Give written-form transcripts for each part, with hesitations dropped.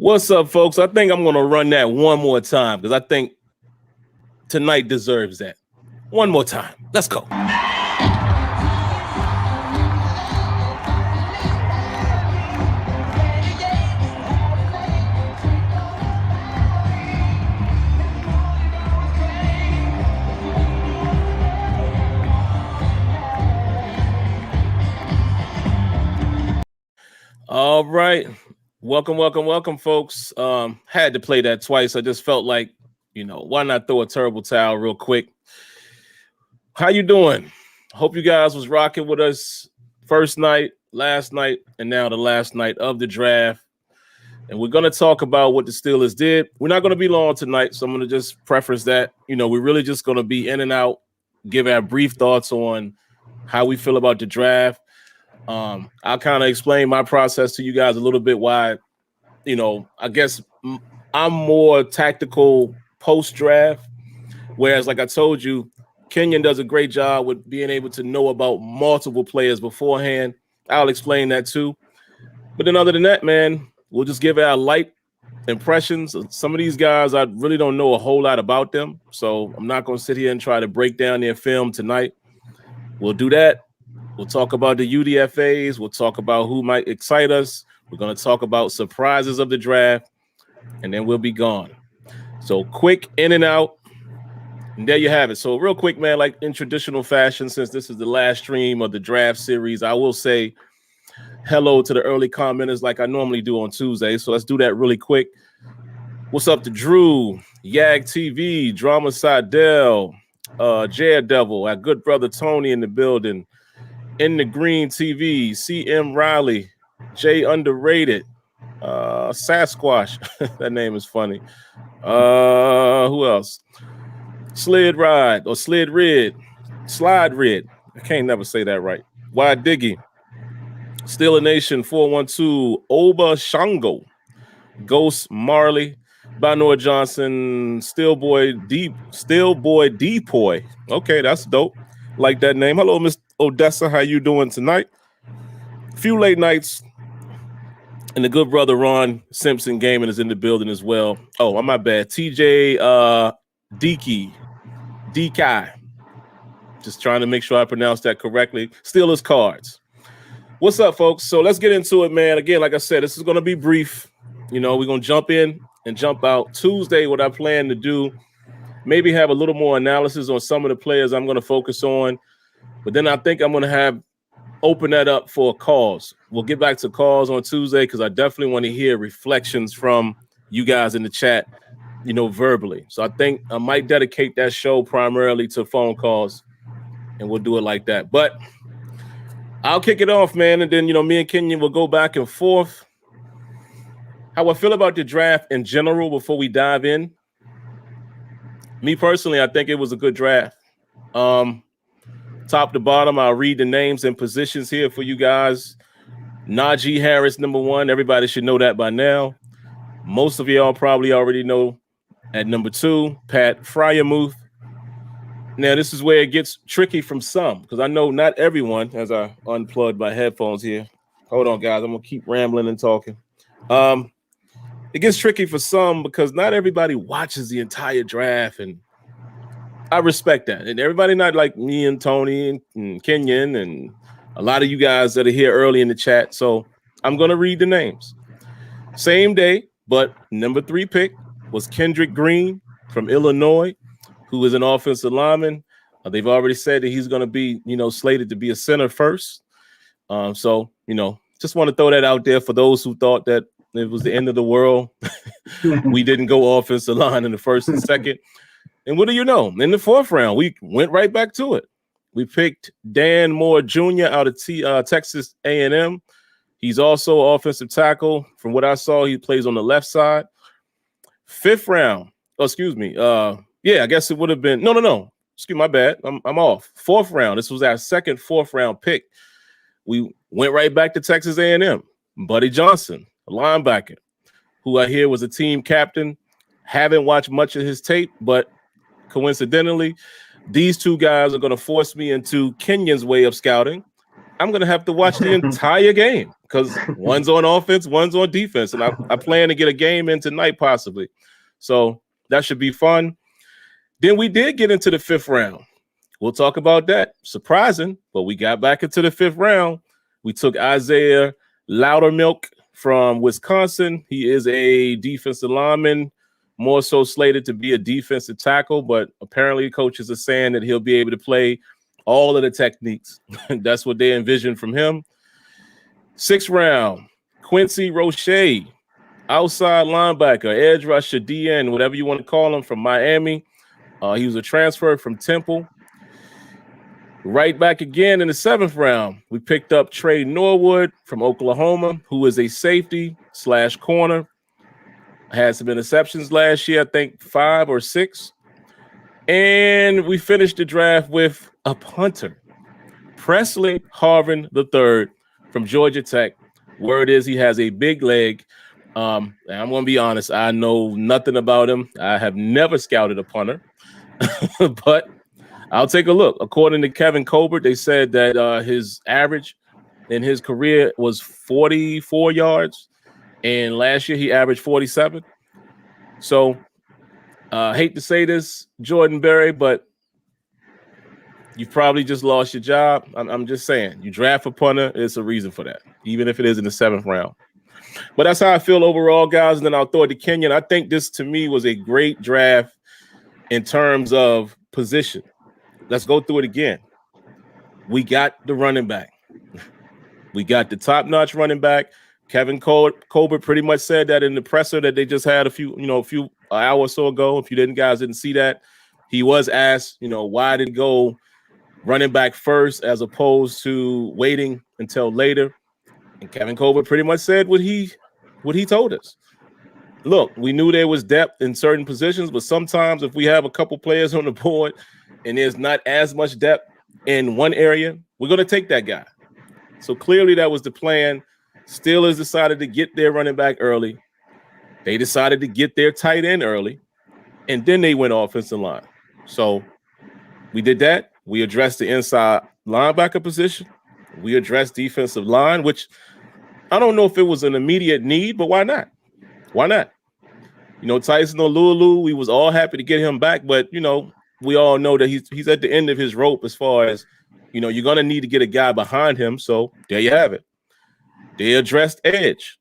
What's up, folks? I think I'm going to run that one more time because I think tonight deserves that. One more time. Let's go. All right. Welcome, folks. Had to play that twice. I just felt like, why not throw a terrible towel real quick? How you doing? Hope you guys was rocking with us first night, last night, and now the last night of the draft. And we're going to talk about what the Steelers did. We're not going to be long tonight, so I'm going to just preface that. We're really just going to be in and out, give our brief thoughts on how we feel about the draft. I'll kind of explain my process to you guys a little bit why, I guess I'm more tactical post-draft, whereas like I told you, Kenyon does a great job with being able to know about multiple players beforehand. I'll explain that too. But then other than that, man, we'll just give our light impressions. Some of these guys, I really don't know a whole lot about them, so I'm not going to sit here and try to break down their film tonight. We'll do that. We'll talk about the UDFAs. We'll talk about who might excite us. We're going to talk about surprises of the draft, and then we'll be gone. So quick in and out, and there you have it. So real quick, man, like in traditional fashion, since this is the last stream of the draft series, I will say hello to the early commenters like I normally do on Tuesday. So let's do that really quick. What's up to Drew, Yag TV, Drama Sidell, Devil, our good brother Tony in the building. In the Green TV, CM Riley, Jay Underrated, Sasquatch. That name is funny. Who else? Slid Red. I can't never say that right. Wide Diggy. Steeler Nation 412, Oba Shango, Ghost Marley, Banor Johnson, Steelboy Depoy. Okay, that's dope. Like that name. Hello, Miss Odessa, how you doing tonight? A few late nights, and the good brother Ron Simpson Gaming is in the building as well. Oh, my bad. TJ Deaky. Just trying to make sure I pronounce that correctly. Steelers Cards. What's up, folks? So let's get into it, man. Again, like I said, this is going to be brief. We're going to jump in and jump out. Tuesday, what I plan to do, maybe have a little more analysis on some of the players I'm going to focus on. But then I think I'm going to open that up for calls. We'll get back to calls on Tuesday because I definitely want to hear reflections from you guys in the chat, verbally. So I think I might dedicate that show primarily to phone calls, and we'll do it like that. But I'll kick it off, man, and then, me and Kenyon will go back and forth. How I feel about the draft in general before we dive in. Me personally, I think it was a good draft. Top to bottom, I'll read the names and positions here for you guys. Najee Harris, number 1. Everybody should know that by now. Most of y'all probably already know at number 2, Pat Fryermuth. Now, this is where it gets tricky from some, because I know not everyone, as I unplugged my headphones here. Hold on, guys. I'm going to keep rambling and talking. It gets tricky for some because not everybody watches the entire draft, and I respect that. And everybody not like me and Tony and Kenyon and a lot of you guys that are here early in the chat. So I'm going to read the names. Same day, but number 3 pick was Kendrick Green from Illinois, who is an offensive lineman. They've already said that he's going to be, slated to be a center first. So, just want to throw that out there for those who thought that it was the end of the world. We didn't go offensive line in the first and second. And what do you know? In the 4th round, we went right back to it. We picked Dan Moore Jr. out of Texas A&M. He's also offensive tackle. From what I saw, he plays on the left side. 5th round. Oh, excuse me. I guess it would have been. No. Excuse my bad. I'm off. 4th round. This was our second 4th round pick. We went right back to Texas A&M. Buddy Johnson, a linebacker, who I hear was a team captain. Haven't watched much of his tape, but coincidentally, these two guys are going to force me into Kenyon's way of scouting. I'm gonna have to watch the entire game because one's on offense, one's on defense, and I plan to get a game in tonight possibly. So that should be fun. Then we did get into the 5th round. We'll talk about that. Surprising, but we got back into the 5th round. We took Isaiah Loudermilk from Wisconsin. He is a defensive lineman, more so slated to be a defensive tackle, but apparently coaches are saying that he'll be able to play all of the techniques. That's what they envisioned from him. 6th round, Quincy Roche, outside linebacker, edge rusher, DN, whatever you want to call him, from Miami. He was a transfer from Temple. Right back again in the 7th round, we picked up Trey Norwood from Oklahoma, who is a safety / corner. Had some interceptions last year, I think 5 or 6. And we finished the draft with a punter, Presley Harvin III from Georgia Tech. Word is he has a big leg. And I'm going to be honest, I know nothing about him. I have never scouted a punter, but I'll take a look. According to Kevin Colbert, they said that his average in his career was 44 yards, and last year he averaged 47. So hate to say this, Jordan Berry, but you've probably just lost your job. I'm just saying, you draft a punter, it's a reason for that, even if it is in the 7th round. But that's how I feel overall, guys. And then I'll throw it to Kenyon. I think this, to me, was a great draft in terms of position. Let's go through it again. We got the running back. We got the top-notch running back. Kevin Colbert pretty much said that in the presser that they just had a few hour or so ago. If you guys didn't see that, he was asked, why did he go running back first as opposed to waiting until later? And Kevin Colbert pretty much said what he told us. Look, we knew there was depth in certain positions, but sometimes if we have a couple players on the board and there's not as much depth in one area, we're going to take that guy. So clearly that was the plan. Steelers decided to get their running back early. They decided to get their tight end early, and then they went offensive line. So we did that. We addressed the inside linebacker position. We addressed defensive line, which I don't know if it was an immediate need, but why not? Why not? Tyson Olulu, we was all happy to get him back, but, we all know that he's at the end of his rope as far as, you're going to need to get a guy behind him. So there you have it. They addressed edge.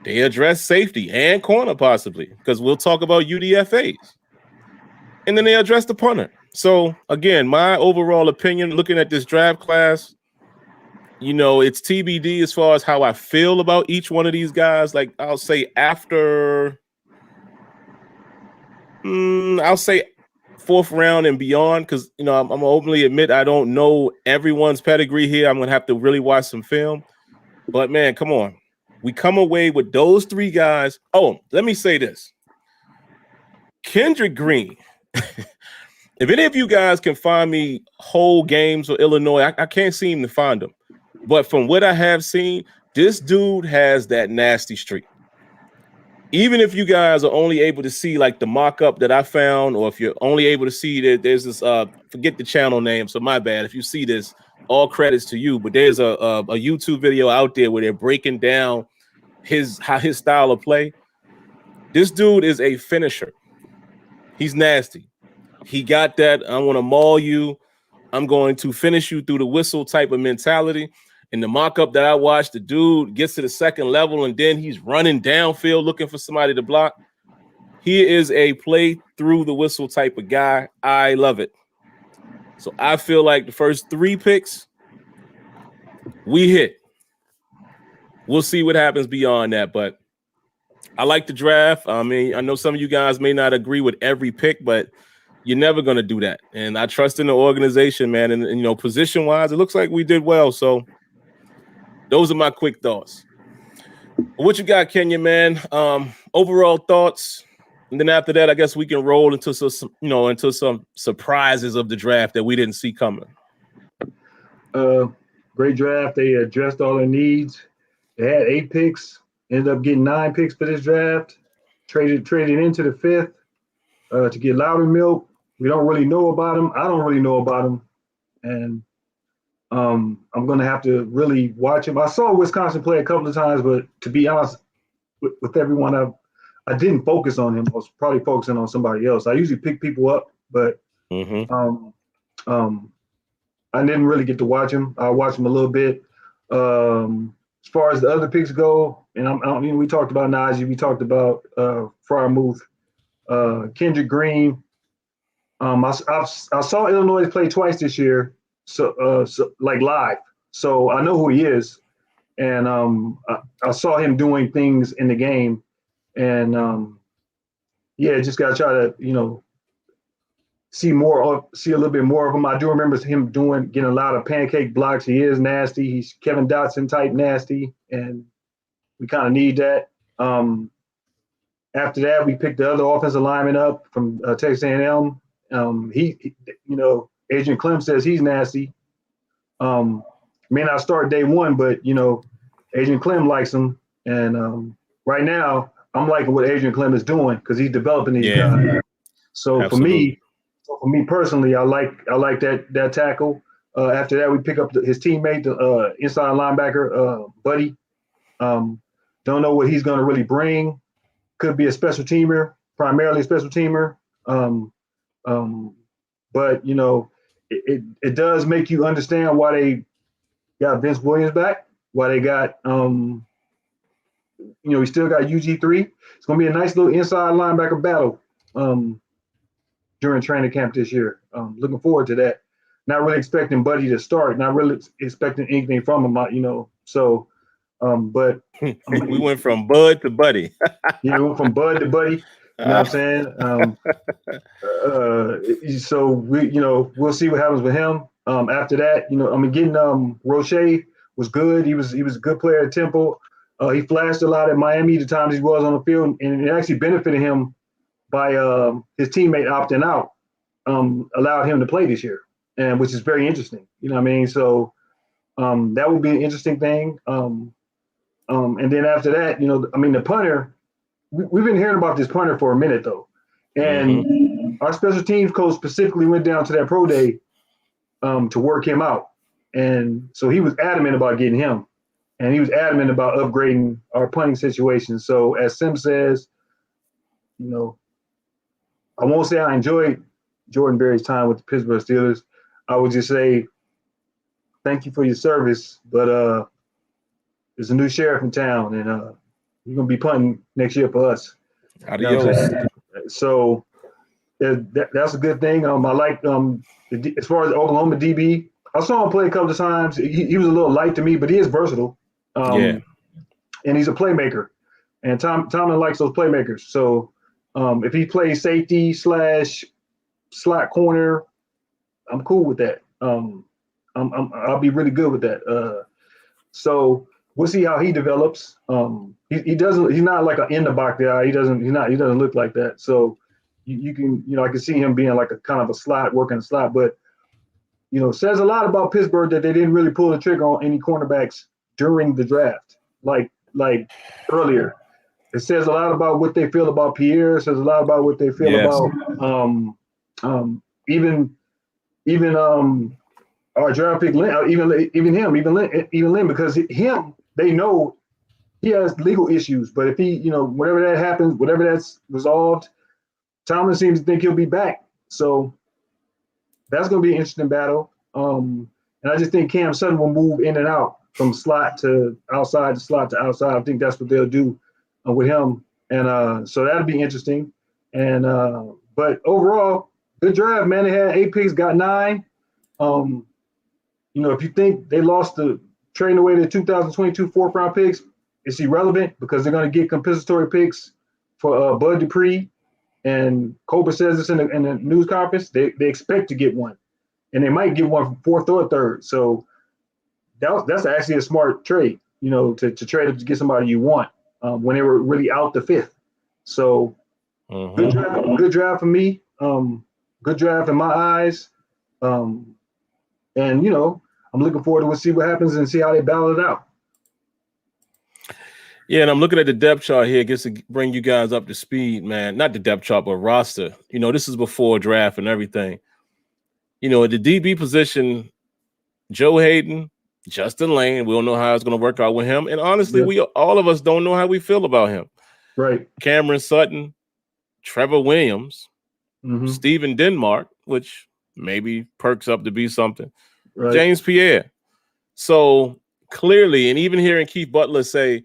They addressed safety and corner possibly, because we'll talk about UDFAs. And then they addressed the punter. So, again, my overall opinion looking at this draft class, it's TBD as far as how I feel about each one of these guys. Like, I'll say after, I'll say 4th round and beyond, because, I'm going to openly admit I don't know everyone's pedigree here. I'm going to have to really watch some film. But, man, come on. We come away with those 3 guys. Oh, let me say this. Kendrick Green. If any of you guys can find me whole games for Illinois, I can't seem to find them. But from what I have seen, this dude has that nasty streak. Even if you guys are only able to see like the mock-up that I found, or if you're only able to see that there's this, forget the channel name, so my bad. If you see this, all credits to you. But there's a YouTube video out there where they're breaking down his style of play. This dude is a finisher. He's nasty. He got that I want to maul you, I'm going to finish you through the whistle type of mentality. In the mock-up that I watched, the dude gets to the 2nd level and then he's running downfield looking for somebody to block. He is a play through the whistle type of guy. I love it. So I feel like the first 3 picks, we hit. We'll see what happens beyond that, but I like the draft. I mean, I know some of you guys may not agree with every pick, but you're never going to do that. And I trust in the organization, man. And position-wise, it looks like we did well. So those are my quick thoughts. What you got, Kenya, man? Overall thoughts. And then after that, I guess we can roll into some surprises of the draft that we didn't see coming. Great draft. They addressed all their needs. They had 8 picks. Ended up getting 9 picks for this draft. Traded into the 5th to get Loudermilk. We don't really know about him. I don't really know about him. And I'm going to have to really watch him. I saw Wisconsin play a couple of times, but to be honest with everyone, I didn't focus on him. I was probably focusing on somebody else. I usually pick people up, but um, I didn't really get to watch him. I watched him a little bit. As far as the other picks go, and we talked about Najee, we talked about Freiermuth, Kendrick Green. I saw Illinois play twice this year, so like live. So I know who he is, and I saw him doing things in the game, and just gotta try to see a little bit more of him. I do remember him getting a lot of pancake blocks. He is nasty. He's Kevin Dotson type nasty, and we kind of need that. After that, we picked the other offensive lineman up from Texas A&M. Adrian Clem says he's nasty. May not start day one, but Adrian Clem likes him, and right now I'm liking what Adrian Clem is doing because he's developing these guys. So absolutely. for me personally, I like that tackle. After that, we pick up his teammate, the inside linebacker, Buddy. Don't know what he's going to really bring. Could be a special teamer, primarily a special teamer. But it does make you understand why they got Vince Williams back. Why they got we still got UG3. It's going to be a nice little inside linebacker battle during training camp this year. Looking forward to that. Not really expecting Buddy to start. Not really expecting anything from him. So, but we went from Bud to Buddy. We went from Bud to Buddy. You know what I'm saying? So we'll see what happens with him. After that, getting Roche was good. He was a good player at Temple. He flashed a lot at Miami the times he was on the field, and it actually benefited him by his teammate opting out, allowed him to play this year, and which is very interesting. You know what I mean? So that would be an interesting thing. And then after that, the punter, we've been hearing about this punter for a minute though, and our special teams coach specifically went down to that pro day to work him out, and so he was adamant about getting him, and he was adamant about upgrading our punting situation. So as Sim says, I won't say I enjoyed Jordan Berry's time with the Pittsburgh Steelers. I would just say thank you for your service, but there's a new sheriff in town, and you're gonna be punting next year for us. Adios. So that's a good thing. I like as far as the Oklahoma DB. I saw him play a couple of times. He was a little light to me, but he is versatile. And he's a playmaker. And Tomlin likes those playmakers. So if he plays safety / slot corner, I'm cool with that. I'll be really good with that. So we'll see how he develops. He's not like an in the box guy. He doesn't look like that. So you can, I can see him being like a kind of a slot, working a slot, but says a lot about Pittsburgh that they didn't really pull the trigger on any cornerbacks during the draft, like earlier. It says a lot about what they feel about Pierre. It says a lot about what they feel about even our draft pick, even Lynn, because they know he has legal issues. But if he, whatever that happens, whatever that's resolved, Tomlin seems to think he'll be back. So that's going to be an interesting battle. And I just think Cam Sutton will move in and out from slot to outside to slot to outside. I think that's what they'll do with him. And so that'll be interesting. And but overall, good draft, man. They had 8 picks, got 9. If you think they lost trading away the 2022 4th-round picks, it's irrelevant because they're going to get compensatory picks for Bud Dupree. And Cobra says this in the news conference. They expect to get one, and they might get one from 4th or 3rd. So that's actually a smart trade, to trade up to get somebody you want when they were really out the 5th. So good draft for me. Good draft in my eyes. And I'm looking forward to see what happens and see how they battle it out. Yeah, and I'm looking at the depth chart here, just to bring you guys up to speed, man. Not the depth chart, but roster. This is before draft and everything. At the DB position, Joe Hayden, Justin Lane. We don't know how it's going to work out with him. And honestly, all of us don't know how we feel about him. Right. Cameron Sutton, Trevor Williams, Steven Denmark, which maybe perks up to be something. Right. James Pierre. So clearly, and even hearing Keith Butler say,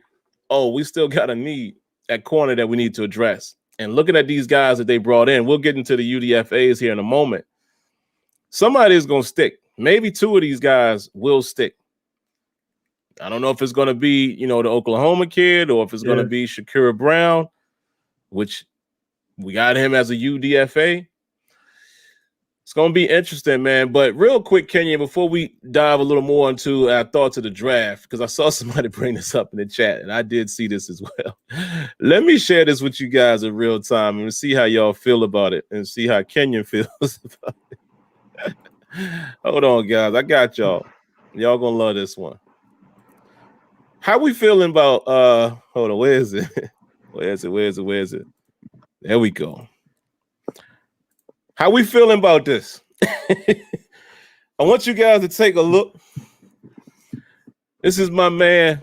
oh, we still got a need at corner that we need to address. And looking at these guys that they brought in, we'll get into the UDFAs here in a moment. Somebody is going to stick. Maybe two of these guys will stick. I don't know if it's going to be, the Oklahoma kid or if it's going to be Shakira Brown, which we got him as a UDFA. It's going to be interesting, man. But real quick, Kenya, before we dive a little more into our thoughts of the draft, because I saw somebody bring this up in the chat, and I did see this as well. Let me share this with you guys in real time and see how y'all feel about it and see how Kenyon feels about it. Hold on, guys. I got y'all. Y'all going to love this one. How we feeling about, hold on, where is it? Where is it? There we go. How we feeling about this? I want you guys to take a look. This is my man,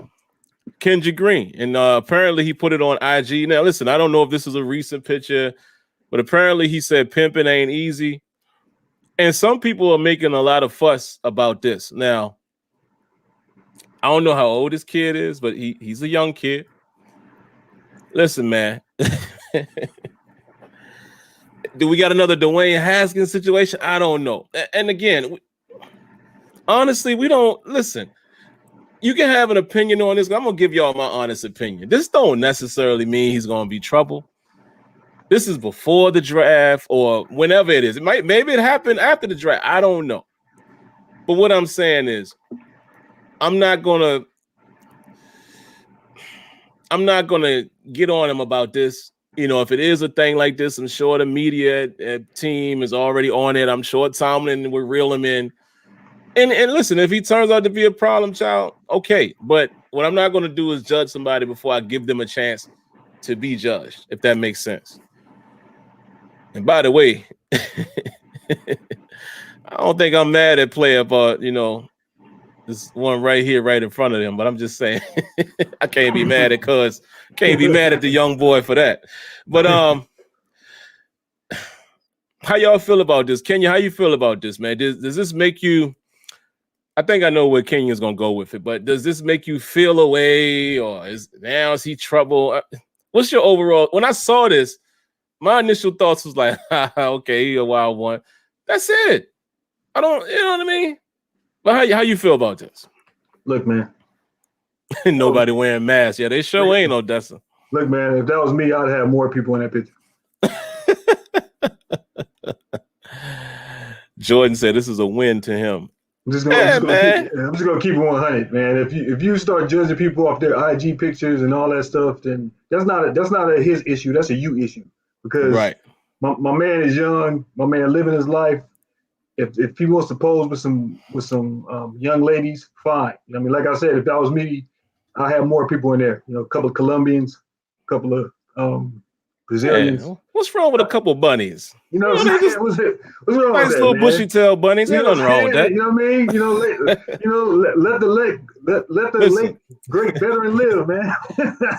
Kendrick Green. And apparently he put it on IG. Now, listen, I don't know if this is a recent picture, but apparently he said pimping ain't easy. And some people are making a lot of fuss about this. Now, I don't know how old this kid is, but he's a young kid. Listen, man. Do we got another Dwayne Haskins situation? I don't know. And again, honestly, we don't listen. You can have an opinion on this. I'm gonna give y'all my honest opinion. This don't necessarily mean he's gonna be trouble. This is before the draft or whenever it is. Maybe it happened after the draft. I don't know. But what I'm saying is, I'm not gonna get on him about this. If it is a thing like this, I'm sure the media team is already on it. I'm sure Tomlin will reel him in. And listen, if he turns out to be a problem child, okay. But what I'm not going to do is judge somebody before I give them a chance to be judged, if that makes sense. And by the way, I don't think I'm mad at player, but, this one right here, right in front of him. But I'm just saying, I can't be mad at the young boy for that. But how y'all feel about this? Kenya, how you feel about this, man? Does this make you, I think I know where Kenya's going to go with it, but does this make you feel away or is he trouble? What's your overall, when I saw this, my initial thoughts was like, okay, he a wild one. That's it. I don't, you know what I mean? But how you feel about this? Look, man. Nobody wearing masks. Yeah, they sure ain't Odessa. Look, man, if that was me, I'd have more people in that picture. Jordan said this is a win to him. I'm just gonna keep it 100, man. If you start judging people off their IG pictures and all that stuff, then that's not his issue. That's a you issue. Because my man is young. My man living his life. If he wants to pose with some young ladies, fine. I mean, like I said, if that was me, I have more people in there. A couple of Colombians, a couple of Brazilians. Man, what's wrong with a couple of bunnies? What's wrong nice with that, little man? bushy tail bunnies. Ain't nothing wrong with that. You know what I mean? Let the late great veteran live, man.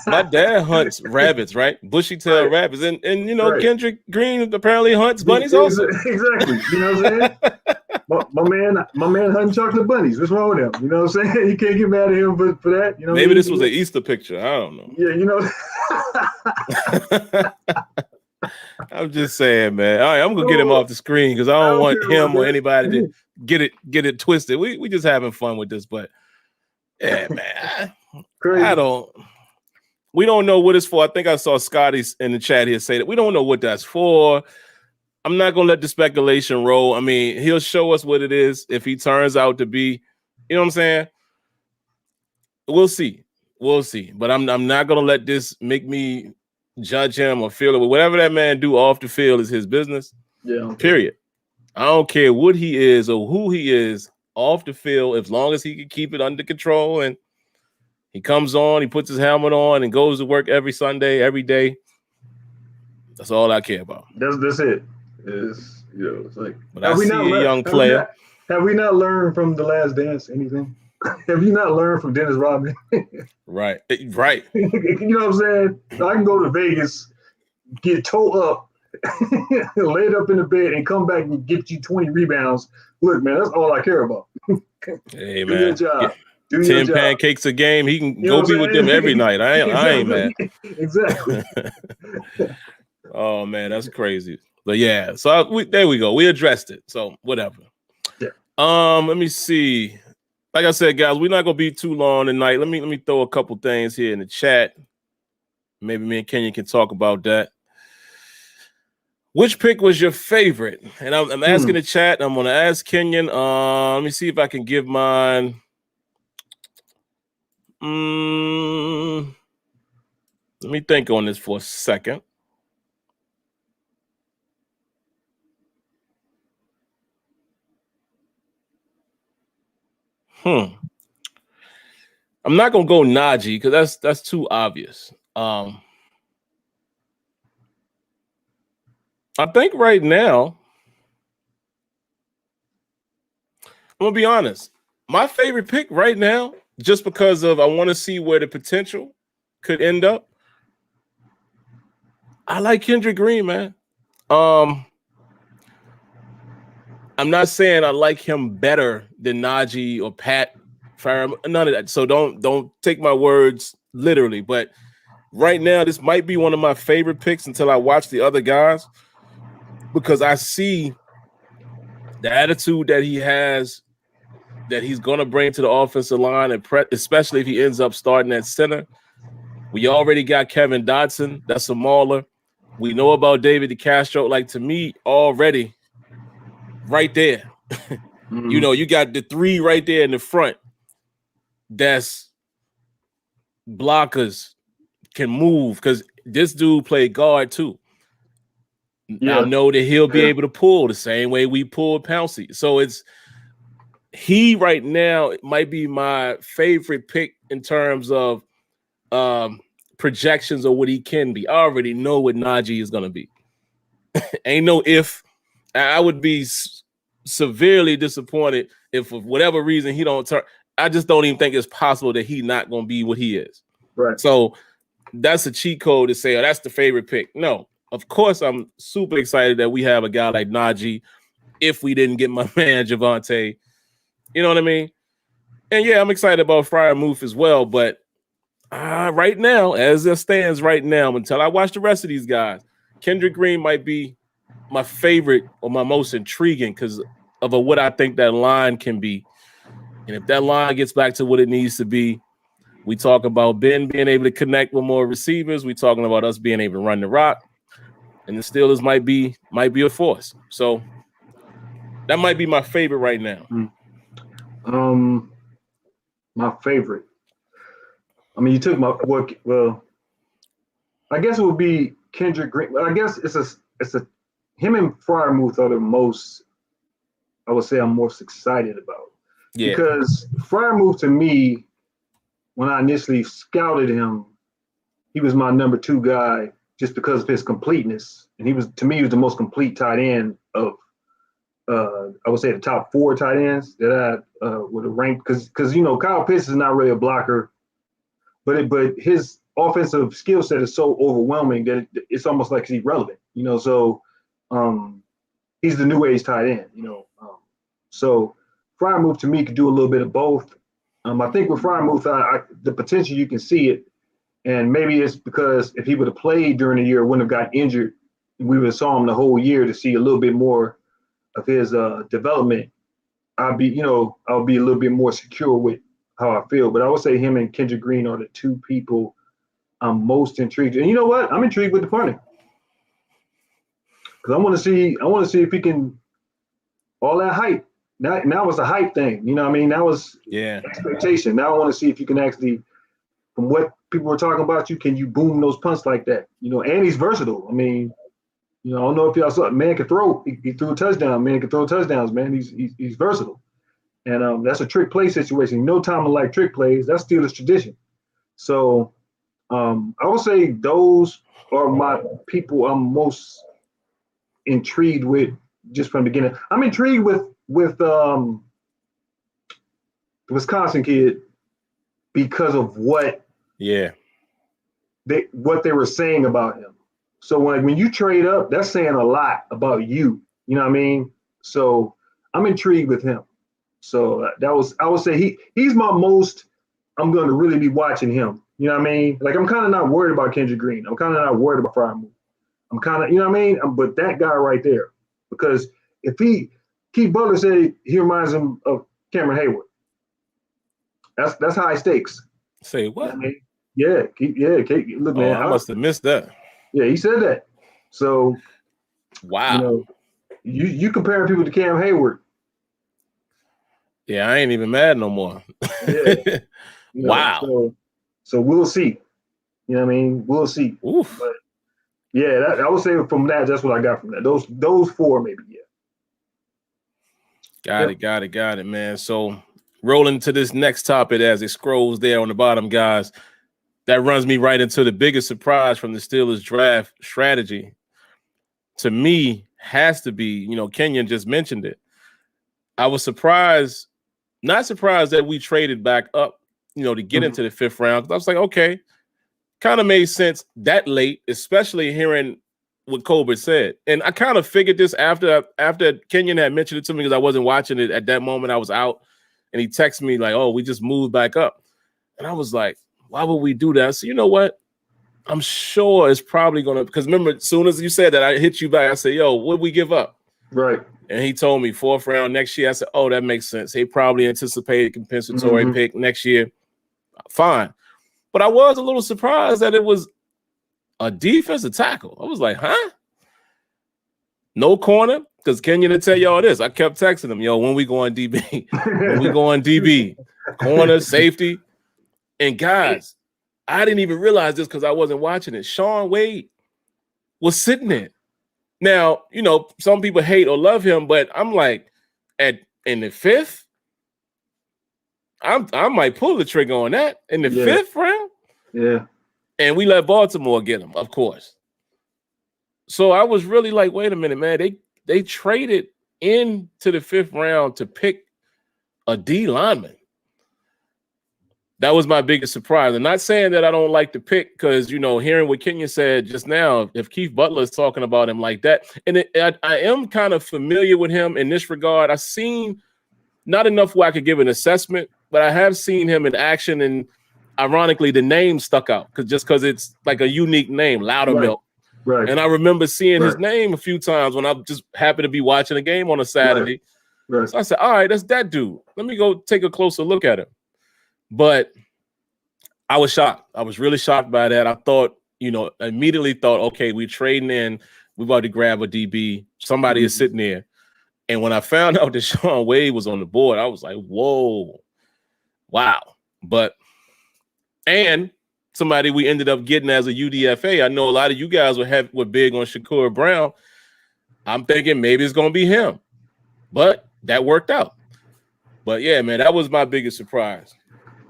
My dad hunts rabbits, right? Bushy tail rabbits, and Kendrick Green apparently hunts bunnies also. Exactly. You know what I'm saying? My man hunting chocolate bunnies. What's wrong with him? You know what I'm saying? You can't get mad at him for that. Maybe this was an Easter picture. I don't know. Yeah, I'm just saying, man. All right, I'm gonna get him off the screen because I don't want him or anybody to get it twisted. We just having fun with this, but yeah, man. We don't know what it's for. I think I saw Scotty in the chat here say that we don't know what that's for. I'm not gonna let the speculation roll. I mean, he'll show us what it is if he turns out to be, you know what I'm saying? We'll see. But I'm not gonna let this make me judge him or feel it. Whatever that man do off the field is his business. Yeah. Period. I don't care what he is or who he is off the field, as long as he can keep it under control and he comes on, he puts his helmet on and goes to work every Sunday, every day. That's all I care about. That's it. It's like. But I see a young player. Have we not learned from The Last Dance anything? Have you not learned from Dennis Rodman? Right. You know what I'm saying? I can go to Vegas, get towed up, laid up in the bed, and come back and get you 20 rebounds. Look, man, that's all I care about. Hey, Do your man. job. Do your 10 job. pancakes a game. He can You know go what be I'm with them saying? every night. I ain't mad. Exactly. Oh, man, that's crazy. But yeah, so there we go. We addressed it. So whatever. Yeah. Let me see. Like I said, guys, we're not gonna be too long tonight. Let me throw a couple things here in the chat. Maybe me and Kenyon can talk about that. Which pick was your favorite? And I'm asking the chat. I'm gonna ask Kenyon. Let me see if I can give mine. Let me think on this for a second. I'm not gonna go Najee because that's too obvious. I think right now, I'm gonna be honest. My favorite pick right now, just because of I want to see where the potential could end up. I like Kendrick Green, man. I'm not saying I like him better than Najee or Pat Farham, none of that. So don't take my words literally. But right now, this might be one of my favorite picks until I watch the other guys, because I see the attitude that he has, that he's going to bring to the offensive line, and especially if he ends up starting at center. We already got Kevin Dotson. That's a mauler. We know about David DeCastro. Like, to me, already right there. You know, you got the three right there in the front. That's blockers, can move, because this dude played guard too. Yeah. I know that he'll be able to pull the same way we pulled Pouncey. So he right now might be my favorite pick in terms of projections of what he can be. I already know what Najee is going to be. Ain't no if. I would be severely disappointed if for whatever reason he don't turn. I just don't even think it's possible that he not going to be what he is. Right. So that's a cheat code to say, oh, that's the favorite pick. No, of course I'm super excited that we have a guy like Najee if we didn't get my man Javonte. You know what I mean? And yeah, I'm excited about Freiermuth as well. But right now, as it stands right now, until I watch the rest of these guys, Kendrick Green might be my favorite or my most intriguing because of what I think that line can be. And if that line gets back to what it needs to be, we talk about Ben being able to connect with more receivers. We talking about us being able to run the rock. And the Steelers might be a force. So that might be my favorite right now. My favorite. I mean, you took my work. Well, I guess it would be Kendrick Green. I guess it's a him and Freiermuth are the most, I would say, I'm most excited about. Yeah. Because Freiermuth, to me, when I initially scouted him, he was my number 2 guy just because of his completeness. And he was the most complete tight end of, I would say, the top 4 tight ends that I would have ranked. Because Kyle Pitts is not really a blocker, but his offensive skill set is so overwhelming that it's almost like he's irrelevant. So he's the new age tight end. So Freiermuth to me could do a little bit of both. I think with Freiermuth, the potential, you can see it. And maybe it's because if he would have played during the year, wouldn't have got injured, we would have saw him the whole year to see a little bit more of his development. I'll be a little bit more secure with how I feel. But I would say him and Kendrick Green are the 2 people I'm most intrigued. And you know what? I'm intrigued with the punting. Because I want to see if he can, all that hype. Now it's a hype thing. You know what I mean? That was expectation. Now I want to see if you can actually, from what people were talking about, can you boom those punts like that? And he's versatile. I mean, I don't know if y'all saw, man can throw. He threw a touchdown. Man can throw touchdowns, man. He's versatile. And that's a trick play situation. No time to like trick plays. That's Steelers tradition. So I would say those are my people I'm most intrigued with just from the beginning. I'm intrigued with with the Wisconsin kid because of what they were saying about him. So when you trade up, that's saying a lot about you. You know what I mean? So I'm intrigued with him. So I would say he's my most. I'm going to really be watching him. You know what I mean? Like, I'm kind of not worried about Kendrick Green. I'm kind of not worried about Fryermuth. I'm kind of, you know what I mean? But that guy right there, because if Keith Butler said he reminds him of Cameron Hayward. That's high stakes. Say what? You know what I mean? Look, man. I must have missed that. Yeah, he said that. So, wow. You comparing people to Cam Hayward. Yeah, I ain't even mad no more. Yeah. Wow. So we'll see. You know what I mean? We'll see. Oof. But yeah, I would say from that, that's what I got from that. Those four, maybe, yeah. Got it, man. So rolling to this next topic as it scrolls there on the bottom, guys, that runs me right into the biggest surprise from the Steelers draft strategy. To me, has to be, Kenyon just mentioned it. I was not surprised that we traded back up, to get into the 5th round. I was like, okay, kind of made sense that late, especially hearing what Colbert said. And I kind of figured this after Kenyon had mentioned it to me, because I wasn't watching it at that moment. I was out, and he texted me like, oh, we just moved back up. And I was like, why would we do that? So you know what? I'm sure it's probably going to, because remember, as soon as you said that, I hit you back. I said, yo, what did we give up? Right. And he told me 4th round next year. I said, oh, that makes sense. He probably anticipated compensatory pick next year. Fine. But I was a little surprised that it was a defensive tackle. I was like, huh? No corner? Because Kenyon to tell y'all this. I kept texting him, yo, when we go on DB? When we go on DB? Corner, safety. And guys, I didn't even realize this because I wasn't watching it. Shaun Wade was sitting there. Now, some people hate or love him, but I'm like, in the 5th, I might pull the trigger on that in the 5th round. Yeah. And we let Baltimore get him, of course. So I was really like, wait a minute, man. They traded into the 5th round to pick a D lineman. That was my biggest surprise. And not saying that I don't like the pick, because, hearing what Kenyon said just now, if Keith Butler is talking about him like that, and I am kind of familiar with him in this regard. I've seen not enough where I could give an assessment, but I have seen him in action, and ironically, the name stuck out because it's like a unique name, Loudermilk. Right. And I remember seeing his name a few times when I just happened to be watching a game on a Saturday. Right. So I said, all right, that's that dude. Let me go take a closer look at him. But I was shocked. I was really shocked by that. I thought, immediately thought, okay, we're trading in. We're about to grab a DB. Somebody is sitting there. And when I found out that Shaun Wade was on the board, I was like, whoa, wow. And somebody we ended up getting as a UDFA. I know a lot of you guys were big on Shakur Brown. I'm thinking maybe it's going to be him. But that worked out. But yeah, man, that was my biggest surprise.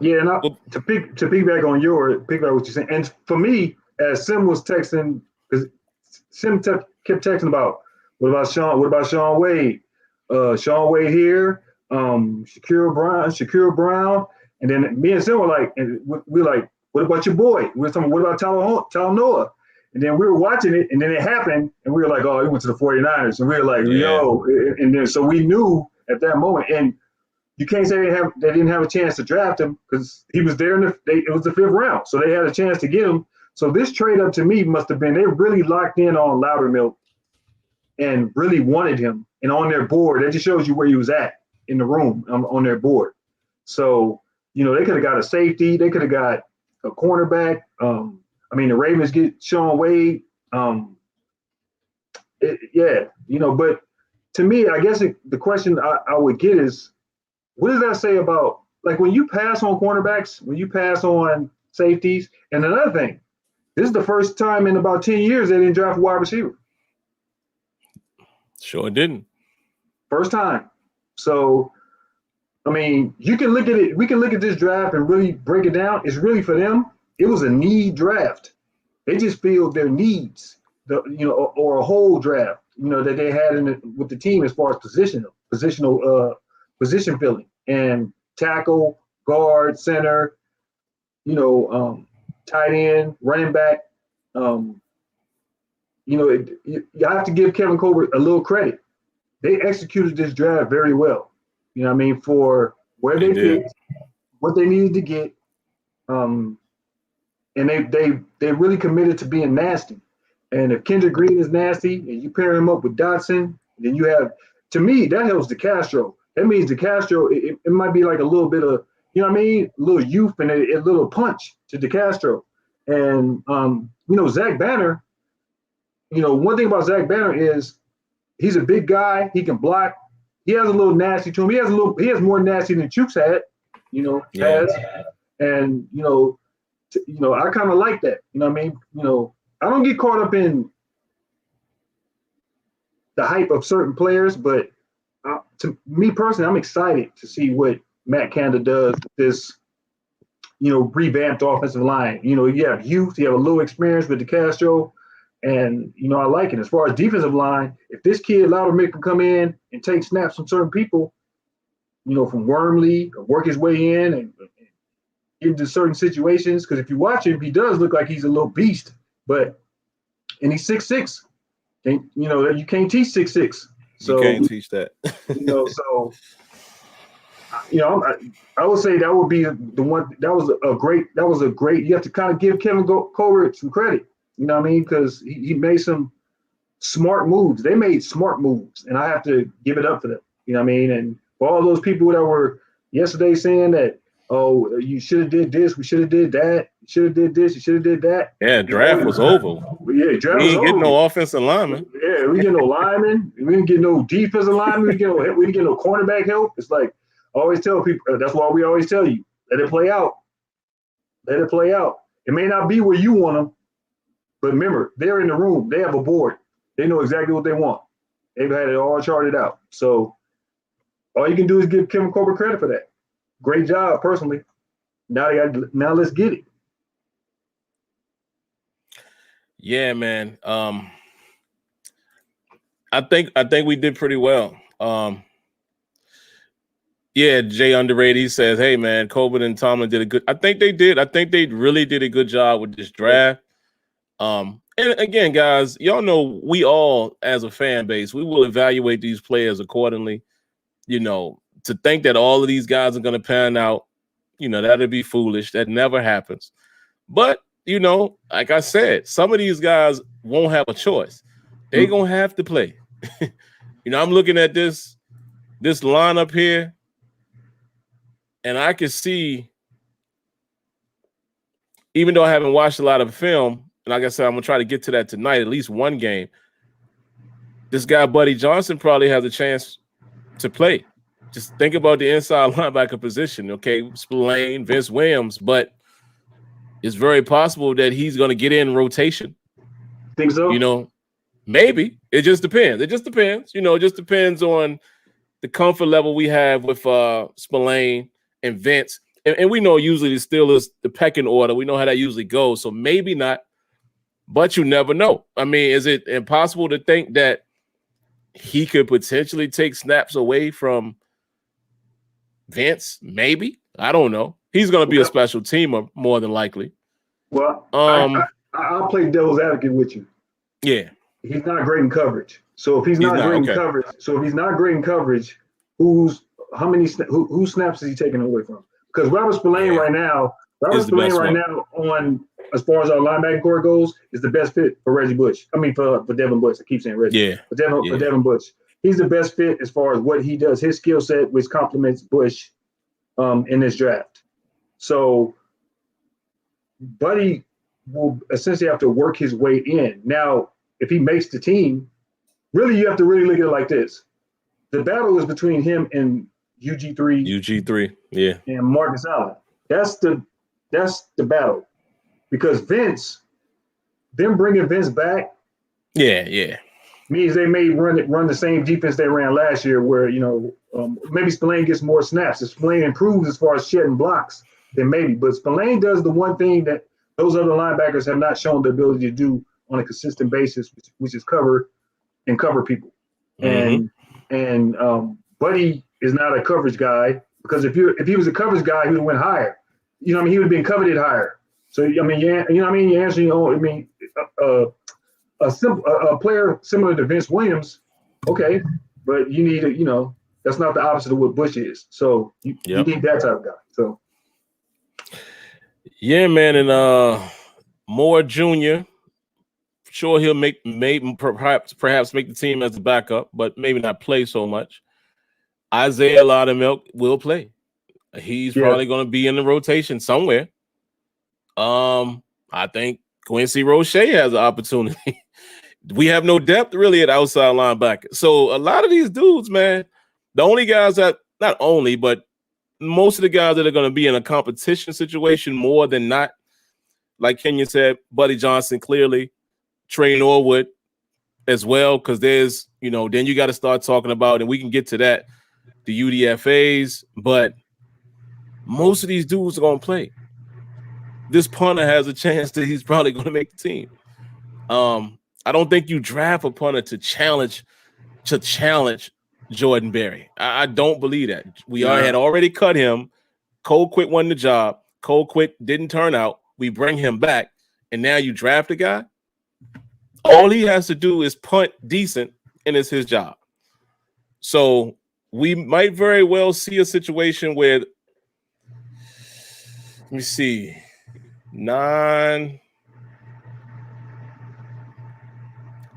Yeah, and to piggyback on what you're saying, and for me, as Sim was texting, because Sim kept texting about what about Shaun Wade? Shaun Wade here, Shakur Brown, and then me and Sim were like, and we're like, what about your boy? We were talking, what about Talanoa? And then we were watching it, and then it happened, and we were like, oh, he went to the 49ers, and we were like, yo, and then so we knew at that moment, and you can't say they didn't have a chance to draft him because he was there it was the 5th round. So they had a chance to get him. So this trade up to me must have been, they really locked in on Loudermilk and really wanted him. And on their board, that just shows you where he was at in the room on their board. So, they could have got a safety. They could have got a cornerback. The Ravens get Shaun Wade. But to me, I guess the question I would get is, what does that say about, like, when you pass on cornerbacks, when you pass on safeties? And another thing, this is the first time in about 10 years they didn't draft a wide receiver. Sure didn't. First time. So, you can look at it. We can look at this draft and really break it down. It's really for them. It was a need draft. They just feel their needs, or a whole draft, that they had with the team as far as position them. position filling and tackle, guard, center, tight end, running back. You have to give Kevin Colbert a little credit. They executed this draft very well. You know what I mean? For where they picked, what they needed to get. And they really committed to being nasty. And if Kendrick Green is nasty and you pair him up with Dotson, then you have, to me, that helps DeCastro. That means DeCastro, it might be like a little bit of, you know what I mean? A little youth and a little punch to DeCastro. And, Zach Banner, one thing about Zach Banner is he's a big guy. He can block. He has a little nasty to him. He has more nasty than Chooks had, has. And, I kind of like that. You know what I mean? I don't get caught up in the hype of certain players, but to me personally, I'm excited to see what Matt Canada does with this, revamped offensive line. You have youth, you have a little experience with DeCastro, and, I like it. As far as defensive line, if this kid, Loudermilk, can come in and take snaps from certain people, from Wormley, or work his way in and get into certain situations, because if you watch him, he does look like he's a little beast, and he's 6'6". You can't teach 6'6". So you can't teach that. I would say that would be the one. That was a great. You have to kind of give Kevin Colbert some credit. You know what I mean? Because he made some smart moves. They made smart moves, and I have to give it up for them. You know what I mean? And for all those people that were yesterday saying that, oh, you should have did this, we should have did that, you should have did this, you should have did that. Yeah, draft was over. Yeah, draft was over. We didn't get no offensive lineman. Yeah, we didn't get no lineman. We didn't get no defensive lineman. We didn't get no cornerback help. It's like I always tell people. That's why we always tell you, let it play out. Let it play out. It may not be where you want them, but remember, they're in the room. They have a board. They know exactly what they want. They've had it all charted out. So all you can do is give Kevin Colbert credit for that. Great job, personally. Now let's get it. Yeah, man. I think we did pretty well. Yeah, Jay Underrated, he says, hey, man, Colbert and Tomlin did a good – I think they did. I think they really did a good job with this draft. And, again, guys, y'all know we all, as a fan base, we will evaluate these players accordingly. To think that all of these guys are going to pan out, that'd be foolish. That never happens. But, like I said, some of these guys won't have a choice. They're going to have to play. I'm looking at this lineup here, and I can see, even though I haven't watched a lot of film, and like I said, I'm going to try to get to that tonight, at least one game, this guy, Buddy Johnson, probably has a chance to play. Just think about the inside linebacker position, okay? Spillane, Vince Williams, but it's very possible that he's going to get in rotation. Think so? Maybe. It just depends. It just depends. It just depends on the comfort level we have with Spillane and Vince. And we know usually the Steelers, the pecking order, we know how that usually goes. So maybe not, but you never know. I mean, is it impossible to think that he could potentially take snaps away from Vince? Maybe. I don't know. He's going to be a special teamer more than likely. Well, I'll play devil's advocate with you. Yeah. He's not great in coverage. So if he's not great in coverage, whose snaps is he taking away from? Because Robert Spillane right now on as far as our linebacker core goes is the best fit for Reggie Bush. I mean for Devin Bush. I keep saying Reggie. Yeah. For Devin Bush. He's the best fit as far as what he does, his skill set, which complements Bush in this draft. So Buddy will essentially have to work his way in. Now, if he makes the team, really you have to really look at it like this. The battle is between him and UG3, yeah, and Marcus Allen. That's the battle, because them bringing Vince back, means they may run the same defense they ran last year, where maybe Spillane gets more snaps. If Spillane improves as far as shedding blocks, then maybe. But Spillane does the one thing that those other linebackers have not shown the ability to do on a consistent basis, which is cover people. Mm-hmm. And Buddy is not a coverage guy, because if he was a coverage guy, he would have went higher. You know what I mean? He would have been coveted higher. So I mean, you know what I mean? You answer your own. I mean, a player similar to Vince Williams, okay, but you need that's not the opposite of what Bush is. So you need that type of guy. So yeah, man, and Moore Jr. Sure, he'll perhaps make the team as a backup, but maybe not play so much. Isaiah Loudermilk will play. He's probably going to be in the rotation somewhere. I think Quincy Roche has an opportunity. We have no depth really at outside linebacker. So a lot of these dudes, man, the only guys that, not only, but most of the guys that are going to be in a competition situation more than not, like Kenyon said, Buddy Johnson, clearly, Trey Norwood as well, because there's, then you got to start talking about, and we can get to that, the UDFAs, but most of these dudes are going to play. This punter has a chance that he's probably going to make the team. I don't think you draft a punter to challenge Jordan Berry. I don't believe that. We had already cut him. Cole Quick won the job. Cole Quick didn't turn out. We bring him back, and now you draft a guy. All he has to do is punt decent, and it's his job. So we might very well see a situation where, let me see,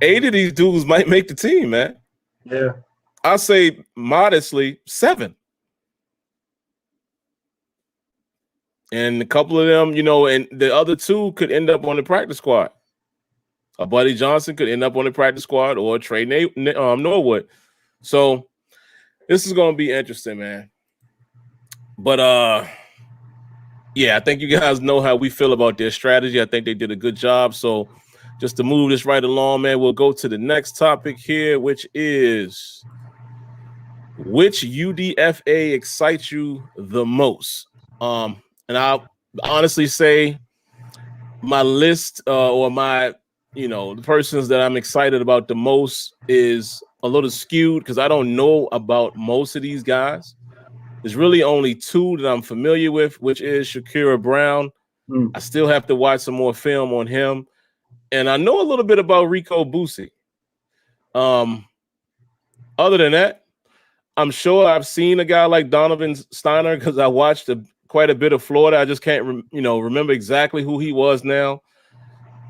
8 of these dudes might make the team, man. Yeah. I say modestly 7. And a couple of them, and the other 2 could end up on the practice squad. A Buddy Johnson could end up on the practice squad, or Trey Norwood. So this is going to be interesting, man. But I think you guys know how we feel about their strategy. I think they did a good job. So just to move this right along, man, we'll go to the next topic here, which is, which UDFA excites you the most? And I'll honestly say my list or my, the persons that I'm excited about the most is a little skewed because I don't know about most of these guys. There's really only 2 that I'm familiar with, which is Shakira Brown. I still have to watch some more film on him. And I know a little bit about Rico Busi. Other than that, I'm sure I've seen a guy like Donovan Steiner because I watched quite a bit of Florida. I just can't, remember exactly who he was now.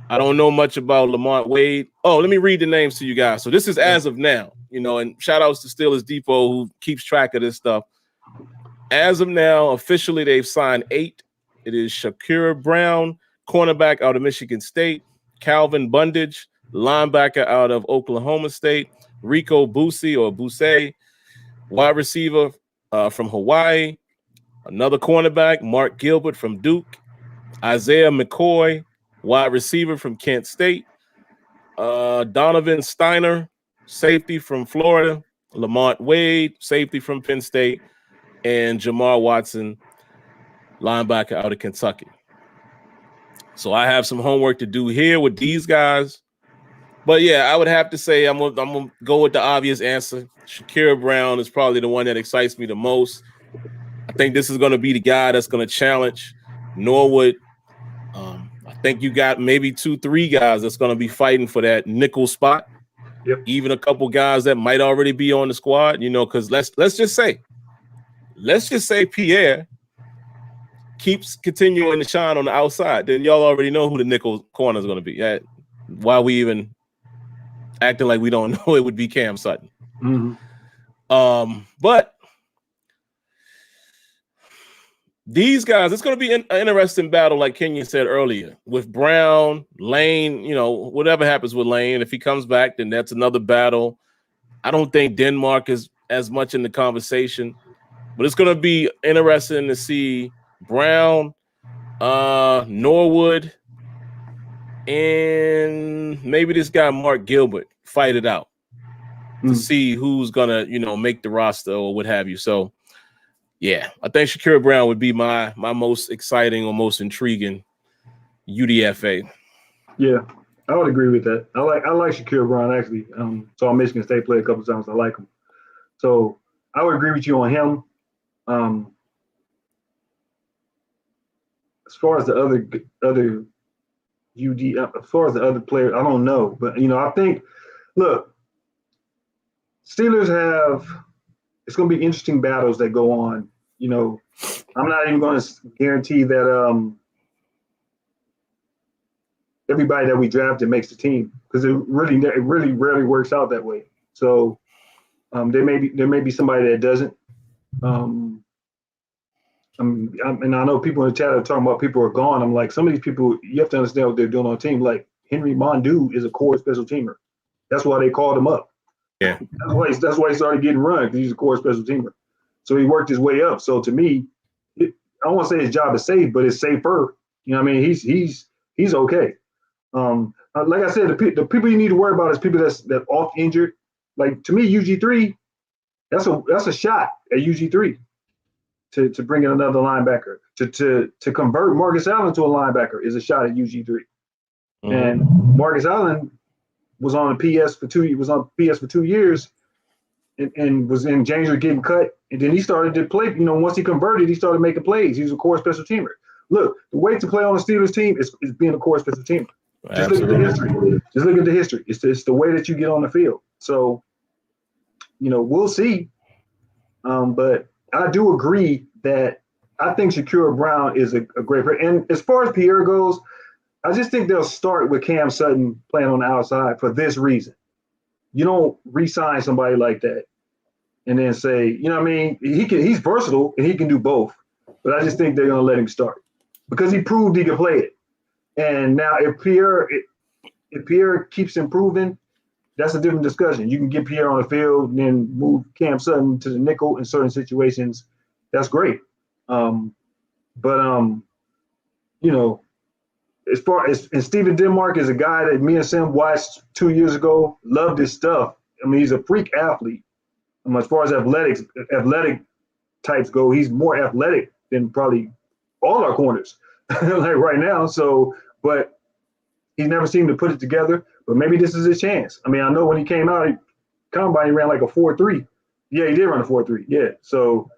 I don't know much about Lamont Wade. Oh, let me read the names to you guys. So this is as of now, and shout outs to Steelers Depot who keeps track of this stuff. As of now, officially, they've signed 8. It is Shakira Brown, cornerback out of Michigan State, Calvin Bundage, linebacker out of Oklahoma State, Rico Busi or Busse, wide receiver from Hawaii, another cornerback, Mark Gilbert from Duke, Isaiah McCoy, wide receiver from Kent State, Donovan Steiner, safety from Florida, Lamont Wade, safety from Penn State, and Jamar Watson, linebacker out of Kentucky. So I have some homework to do here with these guys. But yeah, I would have to say I'm gonna go with the obvious answer. Shakira Brown is probably the one that excites me the most. I think this is going to be the guy that's going to challenge Norwood. I think you got maybe 2-3 guys that's going to be fighting for that nickel spot. Yep. Even a couple guys that might already be on the squad, because let's just say Pierre keeps continuing to shine on the outside. Then y'all already know who the nickel corner is going to be. Why we even acting like we don't know it would be Cam Sutton. But these guys, it's going to be an interesting battle, like Kenyon said earlier, with Brown, Lane, whatever happens with Lane. If he comes back, then that's another battle. I don't think Denmark is as much in the conversation, but it's going to be interesting to see Brown, Norwood, and maybe this guy, Mark Gilbert, fight it out to see who's going to, make the roster or what have you. So, yeah, I think Shakira Brown would be my most exciting or most intriguing UDFA. Yeah, I would agree with that. I like Shakira Brown actually. Saw Michigan State play a couple times. I like him. So I would agree with you on him. As far as the other as far as the other players, I don't know. But I think, look, Steelers have. It's going to be interesting battles that go on. I'm not even going to guarantee that everybody that we drafted makes the team, because it really rarely works out that way. So there may be somebody that doesn't. And I know people in the chat are talking about people are gone. I'm like, some of these people, you have to understand what they're doing on the team. Like Henry Mondu is a core special teamer. That's why they called him up. Yeah. That's why he started getting run, because he's a core special teamer. So he worked his way up. So to me, I don't want to say his job is safe, but it's safer. You know what I mean? He's okay. Like I said, the people you need to worry about is people that off injured. Like, to me, UG3, that's a shot at UG3 to bring in another linebacker. To convert Marcus Allen to a linebacker is a shot at UG3. Mm-hmm. And Marcus Allen was on PS for 2 years, and was in danger of getting cut. And then he started to play. Once he converted, he started making plays. He was a core special teamer. Look, the way to play on the Steelers team is being a core special teamer. Just look at the history. Just look at the history. It's the way that you get on the field. So, we'll see. But I do agree that I think Shakur Brown is a great player. And as far as Pierre goes, I just think they'll start with Cam Sutton playing on the outside for this reason. You don't re-sign somebody like that and then say, he's versatile and he can do both. But I just think they're going to let him start because he proved he could play it. And now if Pierre keeps improving, that's a different discussion. You can get Pierre on the field and then move Cam Sutton to the nickel in certain situations. That's great. As far as Steven Denmark is a guy that me and Sim watched 2 years ago, loved his stuff. I mean, he's a freak athlete. As far as athletic types go, he's more athletic than probably all our corners like right now. So, but he's never seemed to put it together. But maybe this is his chance. I mean, I know when he came out, combine, he ran like a 4.3. Yeah, he did run a 4.3. Yeah. So,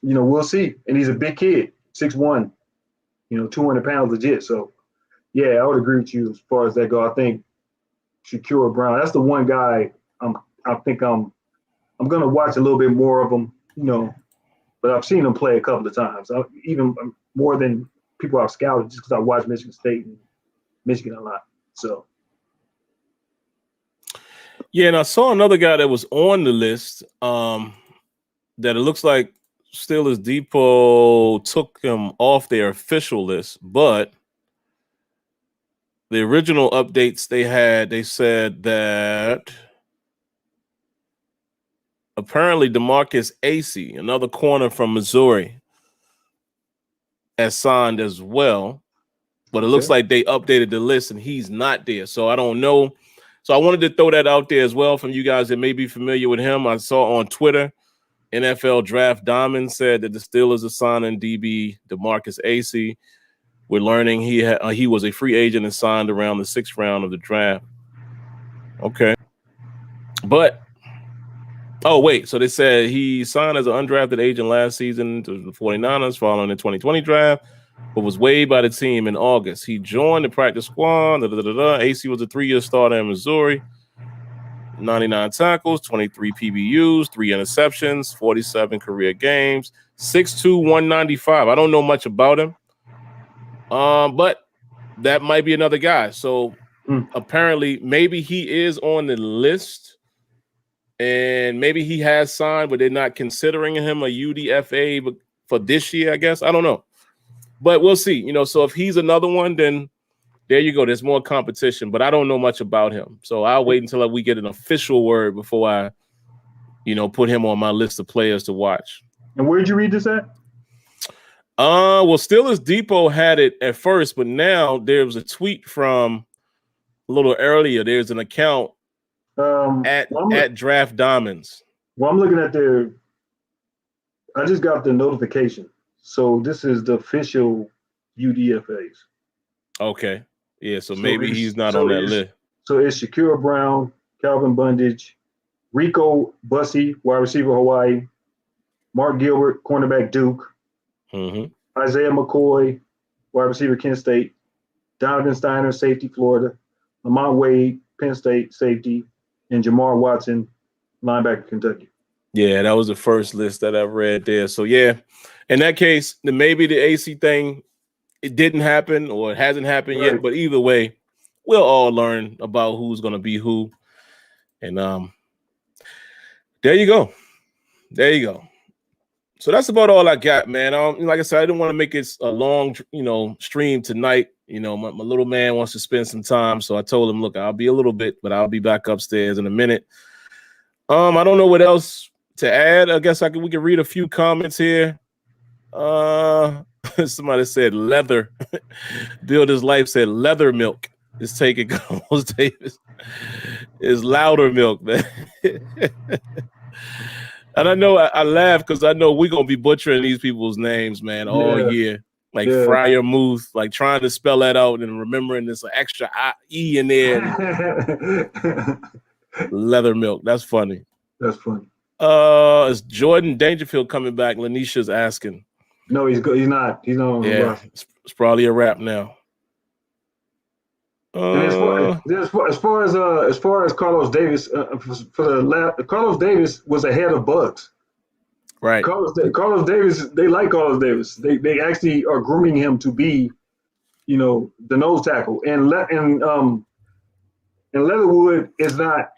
we'll see. And he's a big kid, 6'1", 200 pounds legit. So, yeah, I would agree with you as far as that go. I think Shakur Brown, that's the one guy I think I'm going to watch a little bit more of him, but I've seen him play a couple of times, even more than people I've scouted, just because I watch Michigan State and Michigan a lot. So. Yeah, and I saw another guy that was on the list that it looks like Steelers Depot took him off their official list, but the original updates they said that apparently DeMarcus Acey, another corner from Missouri, has signed as well. But it looks like they updated the list and he's not there. So I don't know. So I wanted to throw that out there as well from you guys that may be familiar with him. I saw on Twitter, NFL Draft Diamond said that the Steelers are signing DB DeMarcus Acey. We're learning he was a free agent and signed around the 6th round of the draft. Okay. But, so they said he signed as an undrafted agent last season to the 49ers following the 2020 draft, but was waived by the team in August. He joined the practice squad. AC was a 3-year starter in Missouri. 99 tackles, 23 PBUs, 3 interceptions, 47 career games, 6'2", 195. I don't know much about him, but that might be another guy. So apparently maybe he is on the list and maybe he has signed, but they're not considering him a UDFA for this year, I guess. I don't know. But we'll see. So if he's another one, then there you go. There's more competition, but I don't know much about him. So I'll wait until we get an official word before I, put him on my list of players to watch. And where did you read this at? Well, Steelers Depot had it at first, but now there was a tweet from a little earlier. There's an account at Draft Diamonds. Well, I'm looking at I just got the notification. So this is the official UDFAs. Okay. Yeah, so maybe he's not on that list. So it's Shakur Brown, Calvin Bundage, Rico Bussey, wide receiver, Hawaii. Mark Gilbert, cornerback, Duke. Isaiah McCoy, wide receiver, Kent State. Donovan Steiner, safety, Florida. Lamont Wade, Penn State, safety. And Jamar Watson, linebacker, Kentucky. Yeah, that was the first list that I read there. So, yeah, in that case, then maybe the AC thing, it didn't happen or it hasn't happened yet. But either way, we'll all learn about who's going to be who. And there you go. There you go. So that's about all I got, man. Like I said, I didn't want to make it a long, stream tonight. My little man wants to spend some time. So I told him, look, I'll be a little bit, but I'll be back upstairs in a minute. I don't know what else to add. I guess we can read a few comments here. Somebody said leather. Build His Life said leather milk is taking Carlos Davis. Is louder milk, man. And I know I laugh because I know we're going to be butchering these people's names, man, all year. Like Fryer Muth, like trying to spell that out and remembering this extra E in there. Leather milk. That's funny. That's funny. Is Jordan Dangerfield coming back? Lanisha's asking. No, he's good. He's not. He's not on the roster. It's probably a wrap now. And as far as Carlos Davis, Carlos Davis was ahead of Bugs. Right. Carlos Davis, they like Carlos Davis. They actually are grooming him to be, the nose tackle. And Leatherwood is not.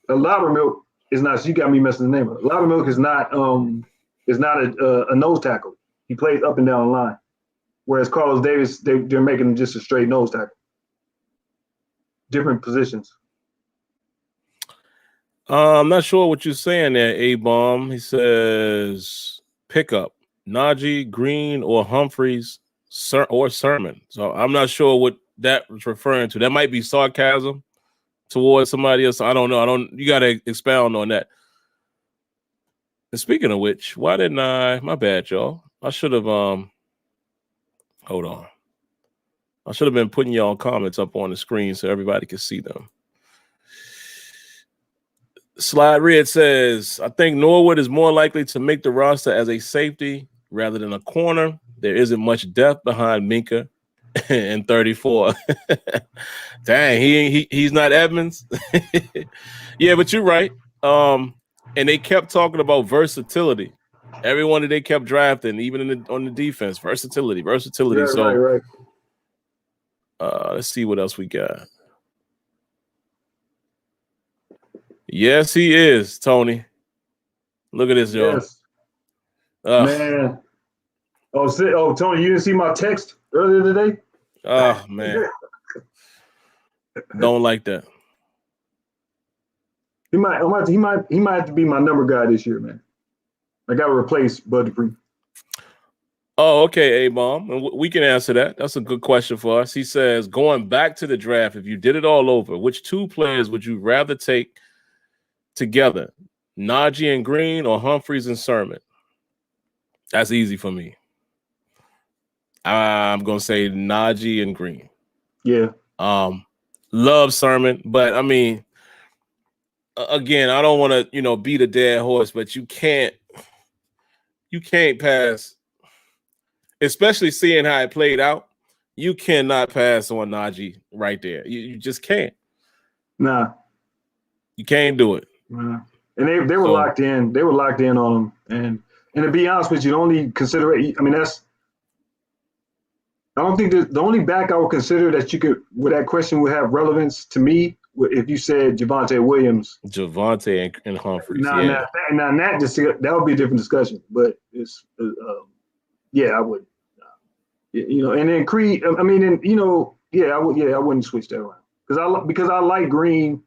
Loudermilk is not. So you got me messing the name up. Loudermilk is not a nose tackle. He plays up and down the line, whereas Carlos Davis, they're making him just a straight nose tackle. Different positions. I'm not sure what you're saying there, A-Bomb. He says pickup Najee, Green, or Humphreys, or Sermon. So I'm not sure what that was referring to. That might be sarcasm towards somebody else. I don't know. You got to expound on that. And speaking of which, why didn't I? My bad, y'all. I should have. Hold on. I should have been putting y'all comments up on the screen so everybody can see them. Slide Red says, I think Norwood is more likely to make the roster as a safety rather than a corner. There isn't much depth behind Minka and 34. Dang, he's not Edmonds. Yeah, but you're right. And they kept talking about versatility. Everyone that they kept drafting, even on the defense, versatility. Yeah, so, right. Let's see what else we got. Yes, he is, Tony. Look at this, y'all. Yes. Man. Oh, Tony, you didn't see my text earlier today? Oh, man. Don't like that. He might have to be my number guy this year, man. I got to replace Bud Dupree. Oh, okay, A-Bomb. And we can answer that. That's a good question for us. He says, going back to the draft, if you did it all over, which two players would you rather take together? Najee and Green or Humphreys and Sermon? That's easy for me. I'm going to say Najee and Green. Yeah. Love Sermon, but I mean, again, I don't want to, beat a dead horse, but you can't pass, especially seeing how it played out. You cannot pass on Najee right there. You just can't. Nah. You can't do it. Nah. And they were locked in. They were locked in on him. And to be honest with you, the only consideration, I don't think the only back I would consider that you could, where that question would have relevance to me, if you said Javonte Williams. Javonte and Humphreys. That would be a different discussion. But it's, I would. And then Creed, I wouldn't switch that around. Because I like Green,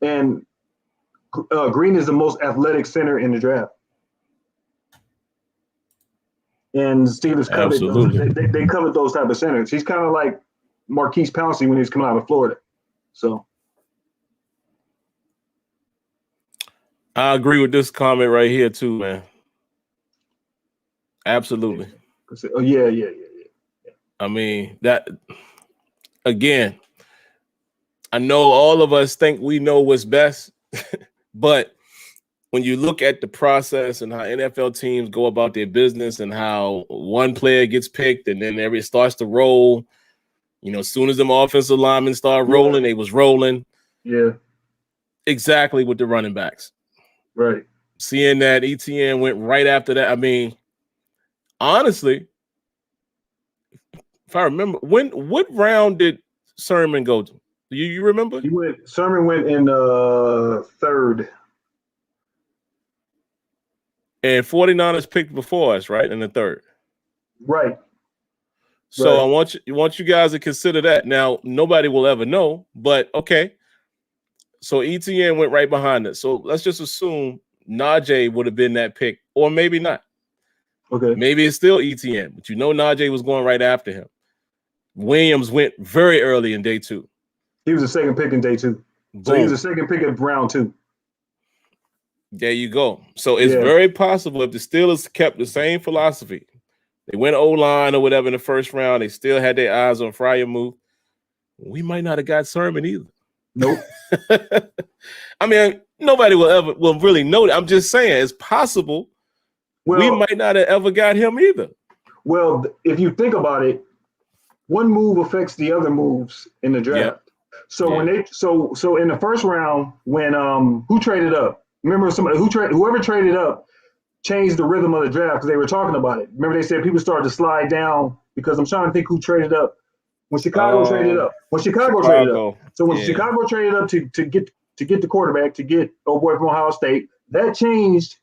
and Green is the most athletic center in the draft. And the Steelers covered they covered those type of centers. He's kind of like Marquise Pouncey when he was coming out of Florida. So I agree with this comment right here too, man. Absolutely. Oh, yeah. I mean, that again, I know all of us think we know what's best, but when you look at the process and how NFL teams go about their business and how one player gets picked and then it starts to roll, as soon as them offensive linemen start rolling, they was rolling. Yeah. Exactly with the running backs. Right. Seeing that ETN went right after that. I mean, honestly, if I remember, what round did Sermon go to? Do you remember? Sermon went in third. And 49ers picked before us, right? In the third. Right. So I want you guys to consider that. Now, nobody will ever know, but okay. So ETN went right behind us. So let's just assume Najee would have been that pick, or maybe not. Okay. Maybe it's still ETN, but Najee was going right after him. Williams went very early in day 2. He was the second pick in day 2. Boom. So he was the second pick of round 2. There you go. So it's very possible if the Steelers kept the same philosophy, they went O-line or whatever in the first round, they still had their eyes on Freiermuth, we might not have got Sermon either. Nope. I mean, nobody will really know that. I'm just saying it's possible we might not have ever got him either. Well, if you think about it, one move affects the other moves in the draft. Yep. So when so in the first round, when who traded up? Remember whoever traded up changed the rhythm of the draft because they were talking about it. Remember they said people started to slide down because I'm trying to think who traded up. When Chicago traded up. Traded up. So when Chicago traded up to get the quarterback, to get old boy from Ohio State, that changed,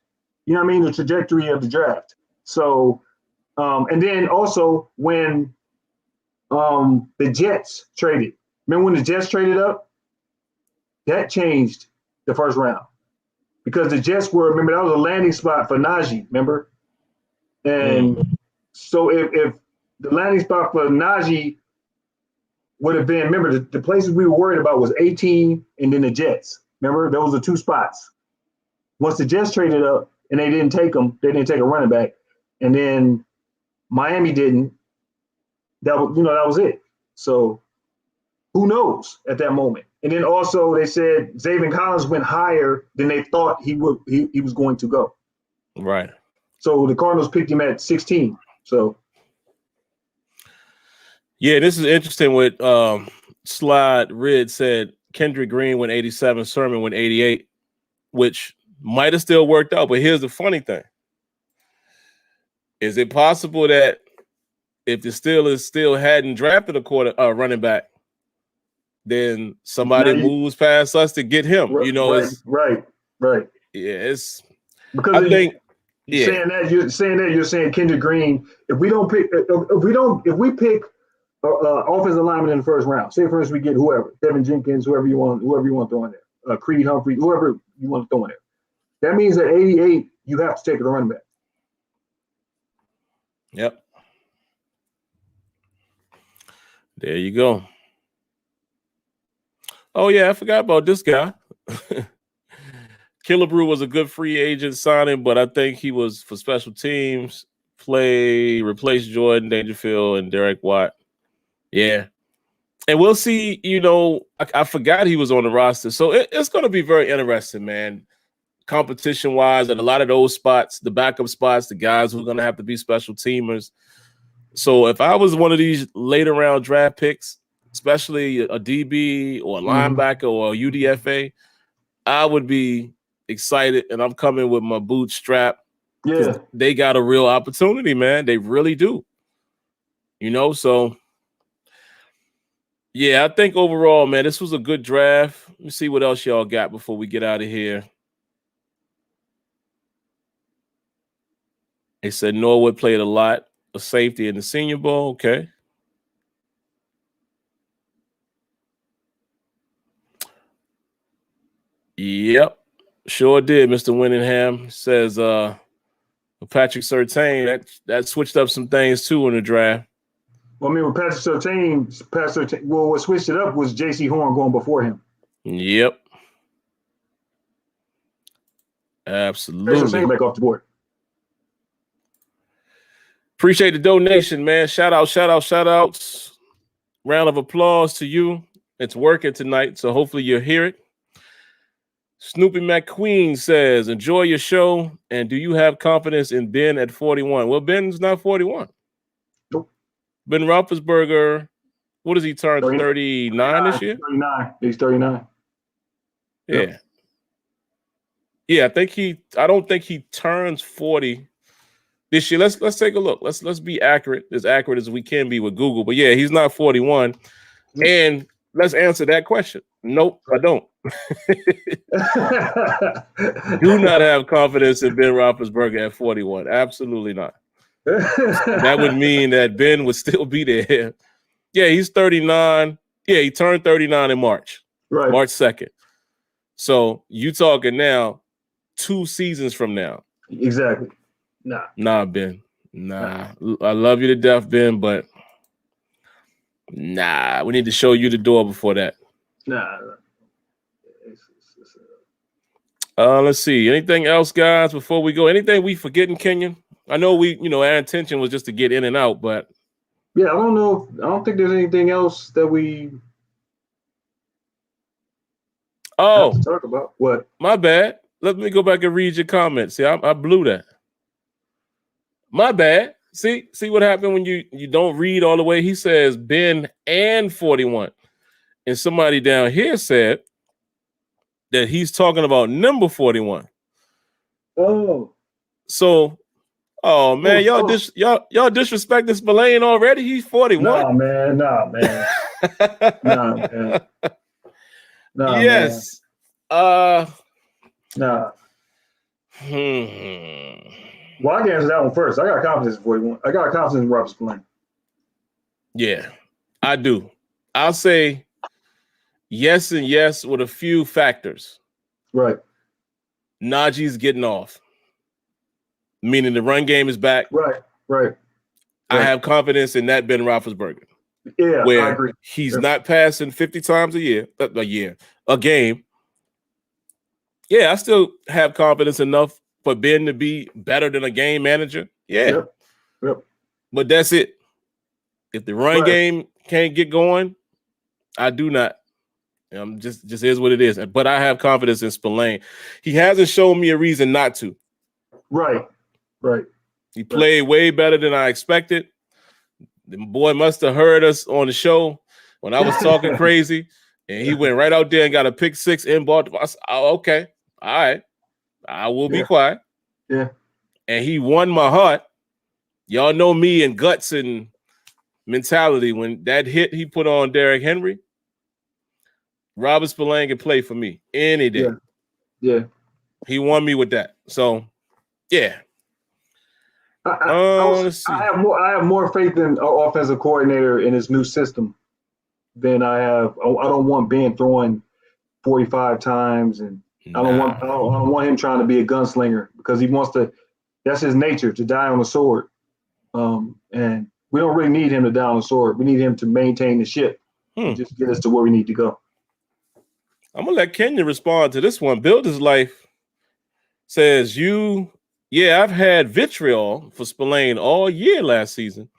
the trajectory of the draft. So and then also when the Jets traded. Remember when the Jets traded up? That changed the first round. Because the Jets remember, that was a landing spot for Najee, remember? And so if the landing spot for Najee would have been, remember, the places we were worried about was 18 and then the Jets. Remember, those are 2 spots. Once the Jets traded up and they didn't take them, they didn't take a running back, and then Miami didn't, that was it. So who knows at that moment? And then also they said Zaven Collins went higher than they thought he was going to go. Right. So the Cardinals picked him at 16. So yeah, this is interesting. With Slide Rid said Kendrick Green went 87, Sermon went 88, which might have still worked out. But here's the funny thing: is it possible that if the Steelers still hadn't drafted a running back, then somebody moves past us to get him? Right. Yeah, it's because I think you're saying Kendrick Green. If we pick offensive lineman in the first round, say for instance we get whoever, Devin Jenkins, whoever you want to throw in there, Creed Humphrey, whoever you want to throw in there. That means at 88 you have to take the running back. Yep. There you go. Oh, yeah, I forgot about this guy. Killebrew was a good free agent signing, but I think he was for special teams, replace Jordan Dangerfield and Derek Watt. Yeah. And we'll see, I forgot he was on the roster. So it's going to be very interesting, man, competition-wise, and a lot of those spots, the backup spots, the guys who are going to have to be special teamers. So if I was one of these later round draft picks, especially a DB or a linebacker or a UDFA, I would be excited, and I'm coming with my boots strapped. Yeah. They got a real opportunity, man. They really do. So yeah, I think overall, man, this was a good draft. Let me see what else y'all got before we get out of here. They said Norwood played a lot of safety in the Senior Bowl. Okay. Yep, sure did. Mr. Winningham says Patrick Surtain, that switched up some things too in the draft. Well, I mean, with Patrick Surtain, what switched it up was J.C. Horn going before him. Yep. Absolutely. Back off the board. Appreciate the donation, man. Shout outs. Round of applause to you. It's working tonight, so hopefully you'll hear it. Snoopy McQueen says, enjoy your show, and do you have confidence in Ben at 41? Well, Ben's not 41. Nope. Ben Roethlisberger, what does he turn, 39 this year? 39. He's 39. Yeah. Yep. Yeah, I don't think he turns 40 this year. Let's take a look. Let's be accurate as we can be with Google. But yeah, he's not 41. And let's answer that question. Nope, I don't. Do not have confidence in Ben Roethlisberger at 41. Absolutely not. That would mean that Ben would still be there. Yeah, he's 39. Yeah, he turned 39 in March. Right. March 2nd. So you talking now 2 seasons from now. Exactly. Nah, Ben. Nah. I love you to death, Ben, but nah, we need to show you the door before that. Nah. Let's see. Anything else, guys, before we go? Anything we forgetting, Kenyon? I know our intention was just to get in and out, but yeah, I don't know. I don't think there's anything else that we have to talk about. What? My bad. Let me go back and read your comments. See, I blew that. My bad. See what happened when you don't read all the way? He says Ben and 41. And somebody down here said that he's talking about number 41. Oh. So, man, y'all disrespecting Spillane already? He's 41. Nah, man. Nah, man. Yes. Man. Nah. Well, I can answer that one first. I got confidence in 41. I got confidence in Robert Spillane. Yeah, I do. I'll say yes and yes with a few factors. Right. Najee's getting off, meaning the run game is back. Right. I have confidence in that Ben Roethlisberger. Yeah, where I agree. He's not passing 50 times a game. Yeah, I still have confidence enough for Ben to be better than a game manager. Yeah. Yep. But that's it. If the run game can't get going, I do not. Just is what it is. But I have confidence in Spillane. He hasn't shown me a reason not to. Right. He played way better than I expected. The boy must have heard us on the show when I was talking crazy, and he went right out there and got a pick 6 in Baltimore. I said, oh, okay. All right. I will be quiet. Yeah. And he won my heart. Y'all know me and guts and mentality. When that hit he put on Derrick Henry, Robert Spillane can play for me any day. Yeah. He won me with that. So, yeah. I have more faith in our offensive coordinator in his new system than I have. I don't want Ben throwing 45 times, and I don't want him trying to be a gunslinger because he wants to. That's his nature, to die on the sword. And we don't really need him to die on the sword. We need him to maintain the ship, just get us to where we need to go. I'm gonna let Kenya respond to this one. Build His Life says I've had vitriol for Spillane all year last season.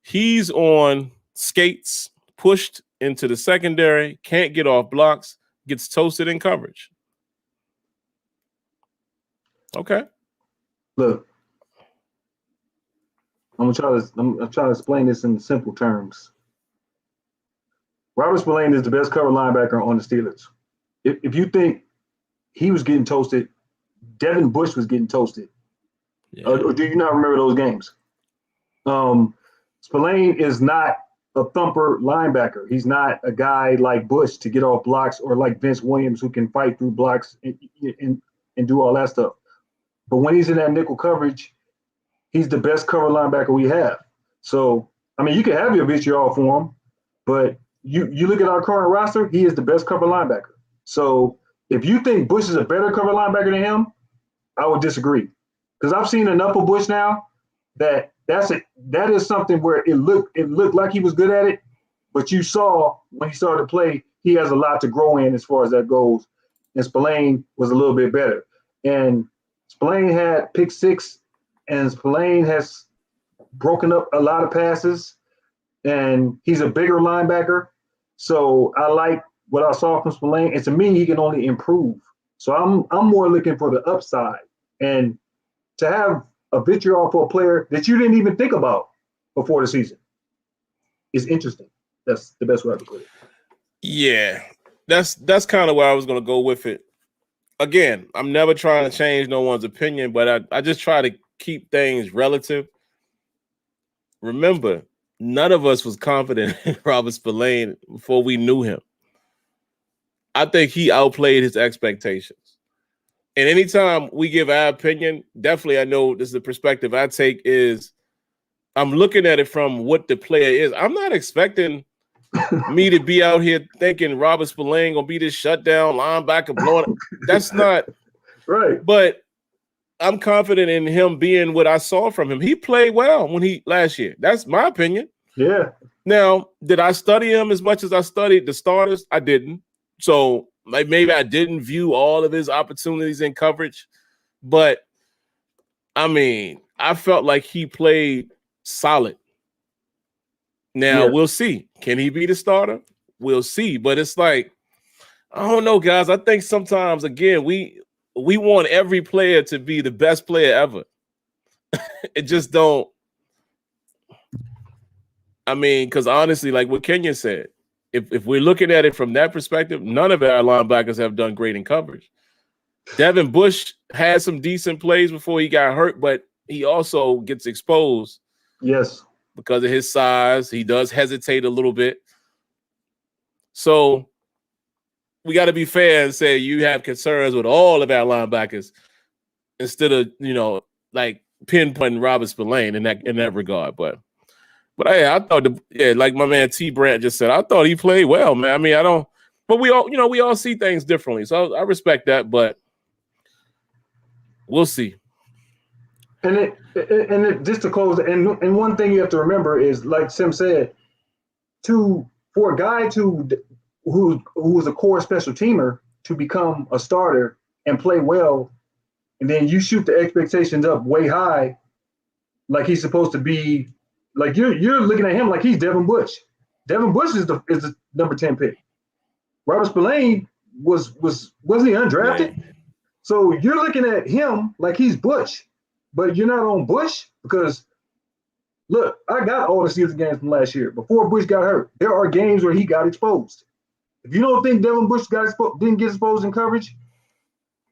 He's on skates, pushed into the secondary, can't get off blocks, gets toasted in coverage. Okay. Look, I'm trying to explain this in simple terms. Robert Spillane is the best cover linebacker on the Steelers. If you think he was getting toasted, Devin Bush was getting toasted. Yeah. Or do you not remember those games? Spillane is not a thumper linebacker. He's not a guy like Bush to get off blocks, or like Vince Williams who can fight through blocks and do all that stuff. But when he's in that nickel coverage, he's the best cover linebacker we have. So, I mean, you can have your vitriol for him, but you look at our current roster, he is the best cover linebacker. So if you think Bush is a better cover linebacker than him, I would disagree. Because I've seen enough of Bush now that is something where it looked like he was good at it, but you saw when he started to play, he has a lot to grow in as far as that goes. And Spillane was a little bit better. And Spillane had pick 6, and Spillane has broken up a lot of passes, and he's a bigger linebacker. So I like what I saw from Spillane, and to me, he can only improve. So I'm more looking for the upside, and to have a vitriol for a player that you didn't even think about before the season is interesting. That's the best way to put it. Yeah, that's kind of where I was going to go with it. Again, I'm never trying to change no one's opinion, but I just try to keep things relative. Remember, none of us was confident in Robert Spillane before we knew him. I think he outplayed his expectations. And anytime we give our opinion, definitely I know this is the perspective I take is I'm looking at it from what the player is. I'm not expecting me to be out here thinking Robert Spillane gonna be this shutdown linebacker blowing. That's not right. But I'm confident in him being what I saw from him. He played well last year. That's my opinion. Yeah. Now, did I study him as much as I studied the starters? I didn't. So maybe I didn't view all of his opportunities in coverage, but I mean, I felt like he played solid. Now we'll see. Can he be the starter? We'll see. But it's like, I don't know, guys. I think sometimes, again, we want every player to be the best player ever. It just don't. I mean, because honestly, like what Kenyon said, if we're looking at it from that perspective, none of our linebackers have done great in coverage. Devin Bush had some decent plays before he got hurt, but he also gets exposed. Yes. Because of his size. He does hesitate a little bit. So we got to be fair and say you have concerns with all of our linebackers instead of, like pinpointing Robert Spillane in that regard. But I thought, like my man T. Brandt just said, I thought he played well, man. I mean, but we all see things differently. So I respect that, but we'll see. And just to close, and one thing you have to remember is, like Sim said, for a guy who was a core special teamer to become a starter and play well, and then you shoot the expectations up way high, like he's supposed to be. Like you're looking at him like he's Devin Bush. Devin Bush is the number 10 pick. Robert Spillane wasn't he undrafted? Yeah. So you're looking at him like he's Bush, but you're not on Bush because look, I got all the season games from last year. Before Bush got hurt, there are games where he got exposed. If you don't think Devin Bush didn't get exposed in coverage,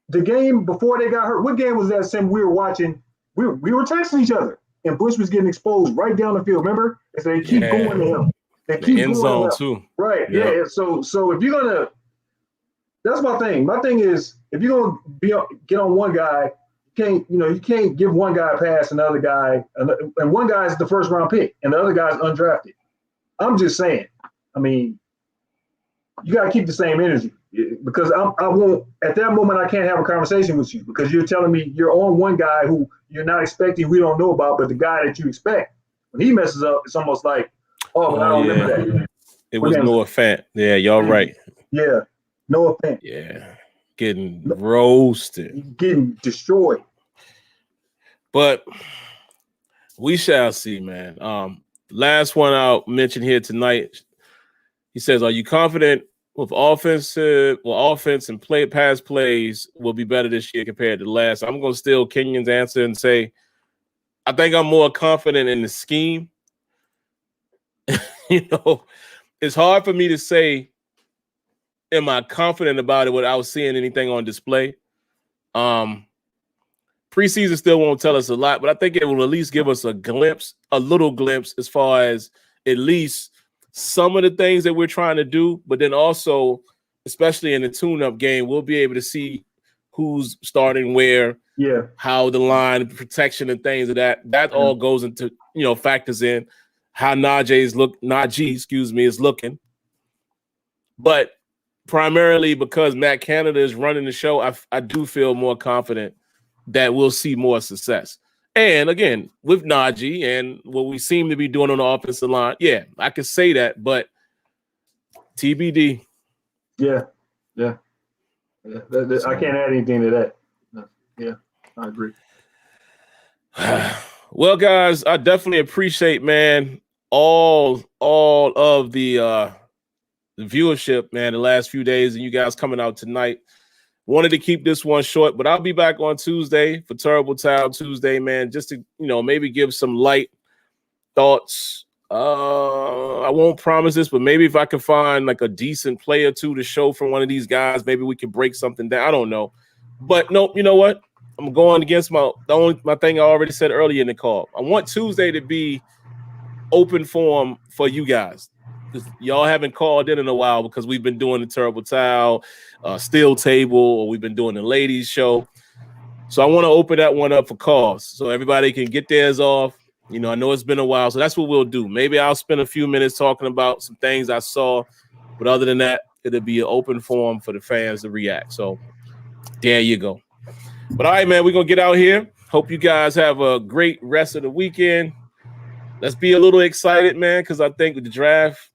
the game before they got hurt, what game was that, Sim? We were watching, we were texting each other. And Bush was getting exposed right down the field. Remember? And so they keep going to him. They keep end going zone to him. Too. Right. Yeah. So if you're gonna, that's my thing. My thing is, if you're gonna get on one guy, you can't give one guy a pass, another guy, and one guy is the first round pick, and the other guy's undrafted. I'm just saying. I mean, you gotta keep the same energy because I won't. At that moment, I can't have a conversation with you because you're telling me you're on one guy who you're not expecting, we don't know about, but the guy that you expect, when he messes up, it's almost like, I don't remember that. It was Noah Fant. Yeah, y'all right. Yeah, Noah Fant. Yeah, getting roasted. Getting destroyed. But we shall see, man. Last one I'll mention here tonight. He says, are you confident with offense and pass plays will be better this year compared to last? I'm going to steal Kenyon's answer and say, I think I'm more confident in the scheme. It's hard for me to say, am I confident about it without seeing anything on display? Preseason still won't tell us a lot, but I think it will at least give us a little glimpse as far as at least some of the things that we're trying to do, but then also, especially in the tune-up game, we'll be able to see who's starting where, how the line protection and things of that all goes into, factors in how Najee is looking. But primarily because Matt Canada is running the show, I do feel more confident that we'll see more success. And again, with Najee and what we seem to be doing on the offensive line, I could say that, but TBD. Yeah. I can't add anything to that. No. Yeah, I agree. Well, guys, I definitely appreciate, man, all of the the viewership, man, the last few days, and you guys coming out tonight. Wanted to keep this one short, but I'll be back on Tuesday for Terrible Towel Tuesday, man, just to, maybe give some light thoughts. I won't promise this, but maybe if I can find like a decent play or two to show from one of these guys, maybe we can break something down. I don't know. But nope, you know what? I'm going against my thing I already said earlier in the call. I want Tuesday to be open forum for you guys. Y'all haven't called in a while because we've been doing the Terrible Towel, Steel Table, or we've been doing the ladies show. So I want to open that one up for calls so everybody can get theirs off. I know it's been a while, so that's what we'll do. Maybe I'll spend a few minutes talking about some things I saw, but other than that, it'll be an open forum for the fans to react. So there you go. But all right, man, we're going to get out here. Hope you guys have a great rest of the weekend. Let's be a little excited, man, because I think the draft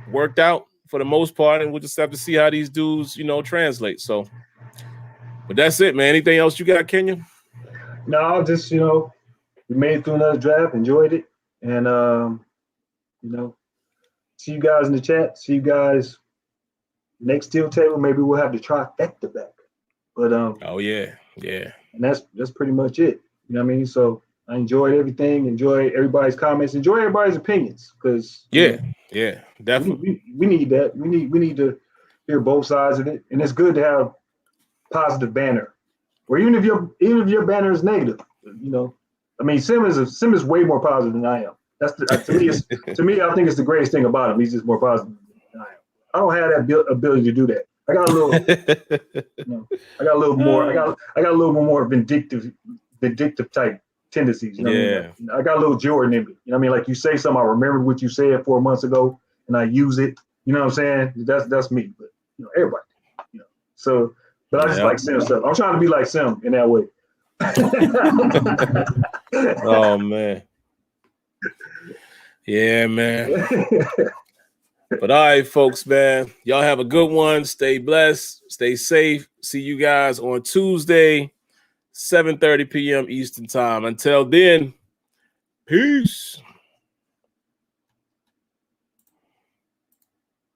worked out for the most part, and we'll just have to see how these dudes, translate. So, but that's it, man. Anything else you got, Kenya? No, just, we made it through another draft, enjoyed it, and, see you guys in the chat. See you guys next Steel Table. Maybe we'll have the trifecta back. But oh yeah. And that's pretty much it. You know what I mean? So I enjoyed everything. Enjoy everybody's comments. Enjoy everybody's opinions because yeah, definitely. We need that. We need to hear both sides of it, and it's good to have positive banner. Or even if your banner is negative, I mean, Sim is way more positive than I am. That's to me, I think it's the greatest thing about him. He's just more positive than I am. I don't have that ability to do that. I got a little, I got a little more. I got a little more vindictive type tendencies. I got a little Jordan in me. You know what I mean? Like you say something, I remember what you said 4 months ago, and I use it. You know what I'm saying? That's me. But everybody. So, but I just like Sim stuff. I'm trying to be like Sim in that way. Oh man. Yeah, man. But all right, folks, man. Y'all have a good one. Stay blessed. Stay safe. See you guys on Tuesday, 7:30 p.m. Eastern time. Until then, peace.